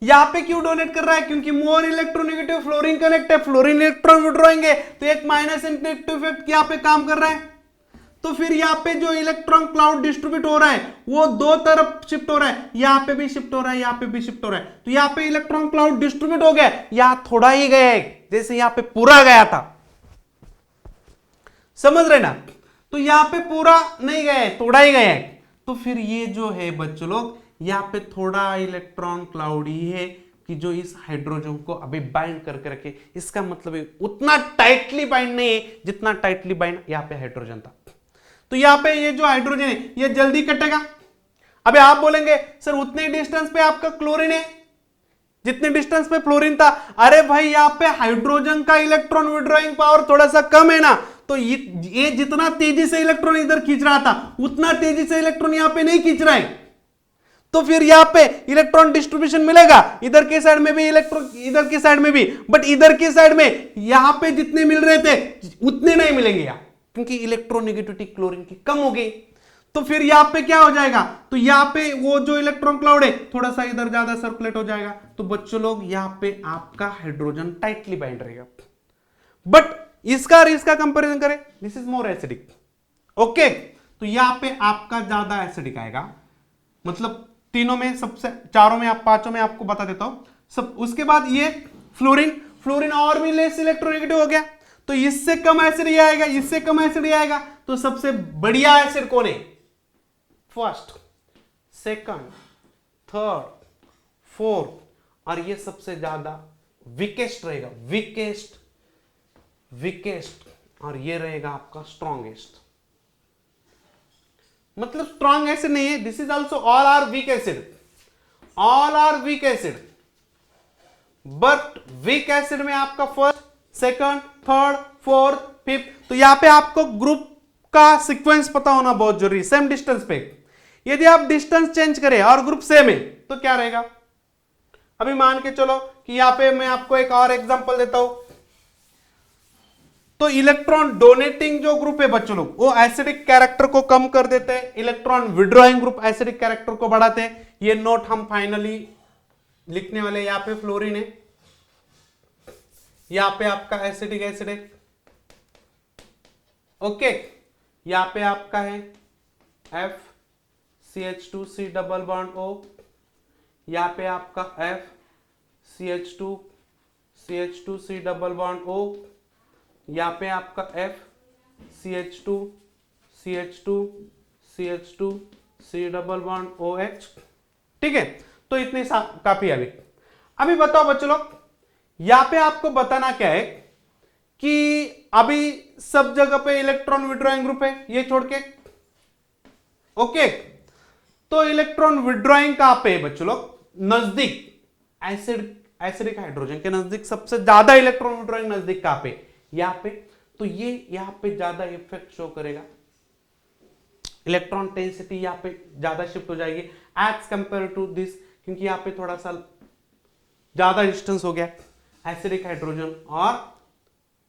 यहां पे क्यों डोनेट कर रहा है, क्योंकि मोर इलेक्ट्रोनेगेटिव फ्लोरीन कनेक्ट है, फ्लोरीन इलेक्ट्रॉन विड्रॉइंग है, तो एक माइनस इंडक्टिव इफेक्ट यहां पे काम कर रहा है। तो फिर यहां पे जो इलेक्ट्रॉन क्लाउड डिस्ट्रीब्यूट हो रहा है वो दो तरफ शिफ्ट हो रहा है, यहां पे भी शिफ्ट हो रहा है, यहां पे भी शिफ्ट हो रहा है। तो यहां पे इलेक्ट्रॉन क्लाउड डिस्ट्रीब्यूट हो गया, यहां थोड़ा ही गया है, जैसे यहां पे पूरा गया था, समझ रहे ना। तो यहां पे पूरा नहीं गया है, थोड़ा ही गया है। तो फिर ये जो है बच्चों लोग यहां पे थोड़ा इलेक्ट्रॉन क्लाउड ही है कि जो इस हाइड्रोजन को अभी बाइंड करके रखे, इसका मतलब है उतना टाइटली बाइंड नहीं है जितना टाइटली बाइंड यहां पे हाइड्रोजन था। तो यहां पे ये जो हाइड्रोजन है ये जल्दी कटेगा। अबे आप बोलेंगे सर उतने डिस्टेंस पे आपका क्लोरीन है जितने डिस्टेंस पे फ्लोरीन था। अरे भाई यहां पे हाइड्रोजन का इलेक्ट्रॉन विड्रॉइंग पावर थोड़ा सा कम है ना, तो ये जितना तेजी से इलेक्ट्रॉन इधर खींच रहा था उतना तेजी से इलेक्ट्रॉन यहां पे नहीं खींच रहा है। तो फिर यहां पे इलेक्ट्रॉन डिस्ट्रीब्यूशन मिलेगा, इधर के साइड में भी इलेक्ट्रॉन, इधर की साइड में भी, बट इधर की साइड में यहां पे जितने मिल रहे थे उतने नहीं मिलेंगे यहां, क्योंकि इलेक्ट्रोनेगेटिविटी क्लोरीन की कम हो गई। तो फिर यहां पे क्या हो जाएगा, तो यहां पे वो जो इलेक्ट्रॉन क्लाउड है थोड़ा सा इधर ज्यादा सर्कुलेट हो जाएगा। तो बच्चों लोग यहां पे आपका हाइड्रोजन टाइटली बाइंड रहेगा। बट इसका और इसका कंपैरिजन करें, this is more acidic. Okay, तो यहां पे आपका ज्यादा एसिडिक आएगा, मतलब तीनों में सबसे, चारों में, आप पांचों में आपको बता देता हूं सब। उसके बाद ये फ्लोरीन, फ्लोरीन और भी लेस इलेक्ट्रोनेगेटिव हो गया, तो इससे कम एसिड ये आएगा, इससे कम एसिड ये आएगा, तो सबसे बढ़िया एसिड कौन है? फर्स्ट, सेकंड, थर्ड, फोर्थ, और ये सबसे ज्यादा वीकेस्ट रहेगा, वीकेस्ट, और ये रहेगा आपका स्ट्रॉन्गेस्ट। मतलब स्ट्रॉन्ग एसिड नहीं है, this is also all are weak acid, all are weak acid, but weak acid में आपका first, second, third, fourth, fifth, तो यहां पे आपको ग्रुप का सीक्वेंस पता होना बहुत जरूरी है। सेम डिस्टेंस पे यदि आप डिस्टेंस चेंज करें और ग्रुप सेम है तो क्या रहेगा? अभी मान के चलो कि यहां पे मैं आपको एक और एग्जांपल देता हूं, तो इलेक्ट्रॉन डोनेटिंग जो ग्रुप है बच्चों लोग, वो एसिडिक कैरेक्टर को कम कर देते हैं, electron withdrawing group acidic character को बढ़ाते हैं। ये नोट हम फाइनली लिखने वाले, यहां पे फ्लोरीन है, यहां पे आपका एसिडिक एसिड है, ओके, यहां पे आपका है FCH2C डबल बॉन्ड O, यहां पे आपका FCH2CH2C डबल बॉन्ड O, यहां पे आपका FCH2CH2CH2C डबल बॉन्ड OH, ठीक है। तो इतने काफी है। अभी बताओ बच्चों लोग, यहां पे आपको बताना क्या है कि अभी सब जगह पे इलेक्ट्रॉन विड्रॉइंग ग्रुप है, ये छोड़ के, ओके। तो इलेक्ट्रॉन विड्रॉइंग कहां पे है बच्चों लोग? नजदीक, एसिडिक हाइड्रोजन के नजदीक सबसे ज्यादा इलेक्ट्रॉन विड्रॉइंग नजदीक कहां पे? यहां पे। तो ये यहां पे ज्यादा इफेक्ट शो करेगा, इलेक्ट्रॉन डेंसिटी यहां पे ज्यादा शिफ्ट हो जाएगी एज कंपेयर टू दिस, क्योंकि यहां पे थोड़ा सा ज्यादा डिस्टेंस हो गया, एसिडिक हाइड्रोजन और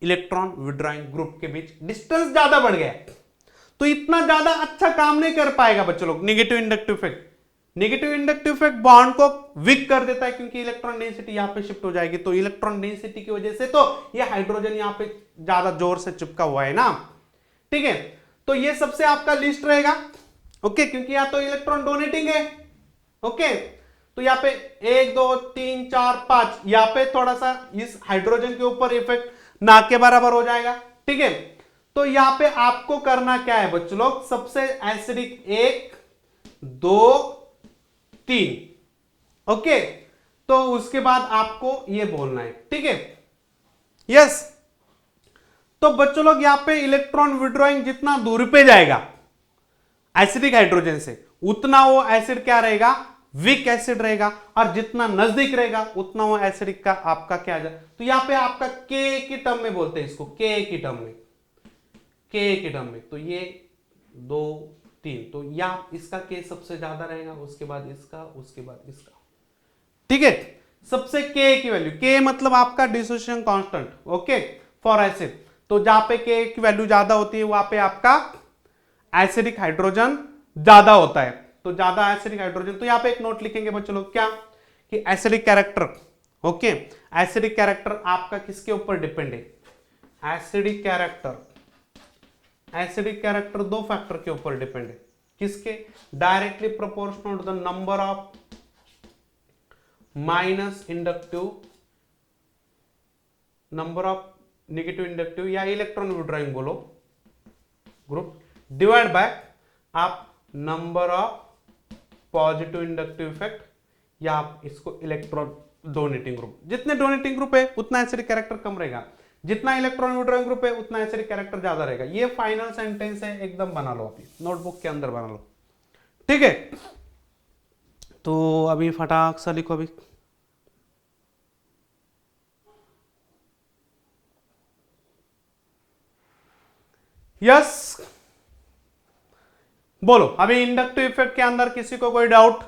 इलेक्ट्रॉन विड्रॉइंग ग्रुप के बीच डिस्टेंस ज्यादा बढ़ गया, तो इतना ज्यादा अच्छा काम नहीं कर पाएगा बच्चों लोग। Negative inductive effect, negative inductive effect bond को वीक कर देता है, क्योंकि इलेक्ट्रॉन डेंसिटी यहां पे शिफ्ट हो जाएगी, तो इलेक्ट्रॉन डेंसिटी की वजह से तो ये हाइड्रोजन यहां पे ज्यादा जोर से चिपका हुआ है ना, ठीक है। तो ये सबसे आपका लिस्ट रहेगा, ओके, क्योंकि यहां तो इलेक्ट्रॉन डोनेटिंग है, ओके। तो यहाँ पे 1 2 3 4 5, यहाँ पे थोड़ा सा इस हाइड्रोजन के ऊपर इफेक्ट ना के बराबर हो जाएगा, ठीक है। तो यहाँ पे आपको करना क्या है बच्चों लोग? सबसे एसिडिक 1 2 3, ओके। तो उसके बाद आपको ये बोलना है, ठीक है, यस। तो बच्चों लोग यहाँ पे इलेक्ट्रॉन विड्रॉइंग जितना दूर पे जाएगा एसिडिक हाइड्रोजन से, उतना वो एसिड क्या रहेगा? वीक एसिड रहेगा, और जितना नजदीक रहेगा उतना वो एसिडिक का आपका क्या जाए। तो यहां पे आपका के की टर्म में बोलते हैं इसको, के की टर्म में, के की टर्म में। तो ये 2 3, तो या इसका के सबसे ज्यादा रहेगा, उसके बाद इसका, उसके बाद इसका, ठीक है। सबसे के की वैल्यू, के मतलब आपका dissociation constant, okay, for acid. तो जहां पे के की वैल्यू ज्यादा होती है वहां पे आपका एसिडिक हाइड्रोजन ज्यादा होता है, तो ज्यादा एसिडिक हाइड्रोजन। तो यहां पे एक नोट लिखेंगे बच्चों लोग, क्या कि acidic character, okay, acidic character आपका किसके ऊपर डिपेंड है? एसिडिक कैरेक्टर 2 फैक्टर के ऊपर डिपेंड है, किसके? Directly proportional to the number of minus inductive, number of negative inductive या इलेक्ट्रॉन विड्रॉइंग बोलो ग्रुप, डिवाइड बाय आप number of positive inductive effect, या आप इसको इलेक्ट्रॉन डोनेटिंग ग्रुप। जितने डोनेटिंग ग्रुप है उतना एसिडिक कैरेक्टर कम रहेगा, जितना इलेक्ट्रॉन विड्रॉइंग ग्रुप है उतना एसिडिक कैरेक्टर ज्यादा रहेगा। ये फाइनल सेंटेंस है, एकदम बना लो, अभी नोटबुक के अंदर बना लो, ठीक है। तो अभी फटाक सा लिखो अभी, यस बोलो। अभी इंडक्टिव इफेक्ट के अंदर किसी को कोई डाउट?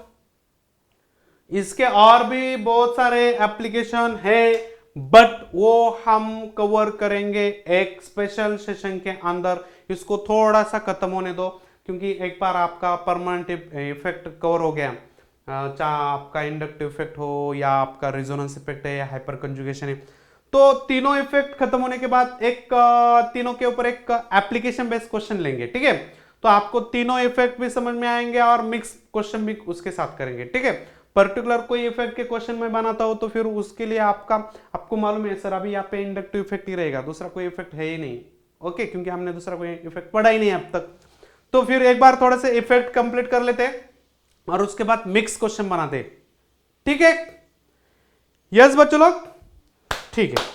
इसके और भी बहुत सारे एप्लीकेशन है, बट वो हम कवर करेंगे एक स्पेशल सेशन के अंदर। इसको थोड़ा सा खत्म होने दो, क्योंकि एक बार आपका परमानेंट इफेक्ट कवर हो गया, चाहे आपका इंडक्टिव इफेक्ट हो या आपका रेजोनेंस इफेक्ट है या हाइपर कंजुगेशन है, तो तीनों इफेक्ट खत्म होने के बाद एक तीनों के ऊपर एक एप्लीकेशन बेस्ड क्वेश्चन लेंगे, ठीक है। तो आपको तीनों इफेक्ट भी समझ में आएंगे और मिक्स क्वेश्चन भी उसके साथ करेंगे, ठीक है। पर्टिकुलर कोई इफेक्ट के क्वेश्चन में बनाता हो तो फिर उसके लिए आपको मालूम है सर अभी यहाँ पे इंडक्टिव इफेक्ट ही रहेगा, दूसरा कोई इफेक्ट है ही नहीं। ओके, क्योंकि हमने दूसरा कोई इफेक्ट पढ़ा ही नहीं अब तक। तो फिर एक बार थोड़े से इफेक्ट कंप्लीट कर लेते और उसके बाद मिक्स क्वेश्चन बनाते। ठीक है, यस बच्चों लोग, ठीक है।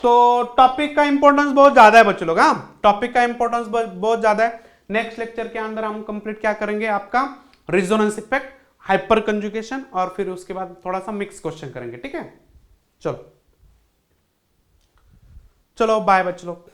तो टॉपिक का इंपॉर्टेंस बहुत ज्यादा है बच्चों लोग, हाँ टॉपिक का इंपॉर्टेंस बहुत ज्यादा है। नेक्स्ट लेक्चर के अंदर हम कंप्लीट क्या करेंगे, आपका रिजोनेंस इफेक्ट, हाइपर कंजुगेशन, और फिर उसके बाद थोड़ा सा मिक्स क्वेश्चन करेंगे। ठीक है, चलो चलो बाय बच्चों लोग।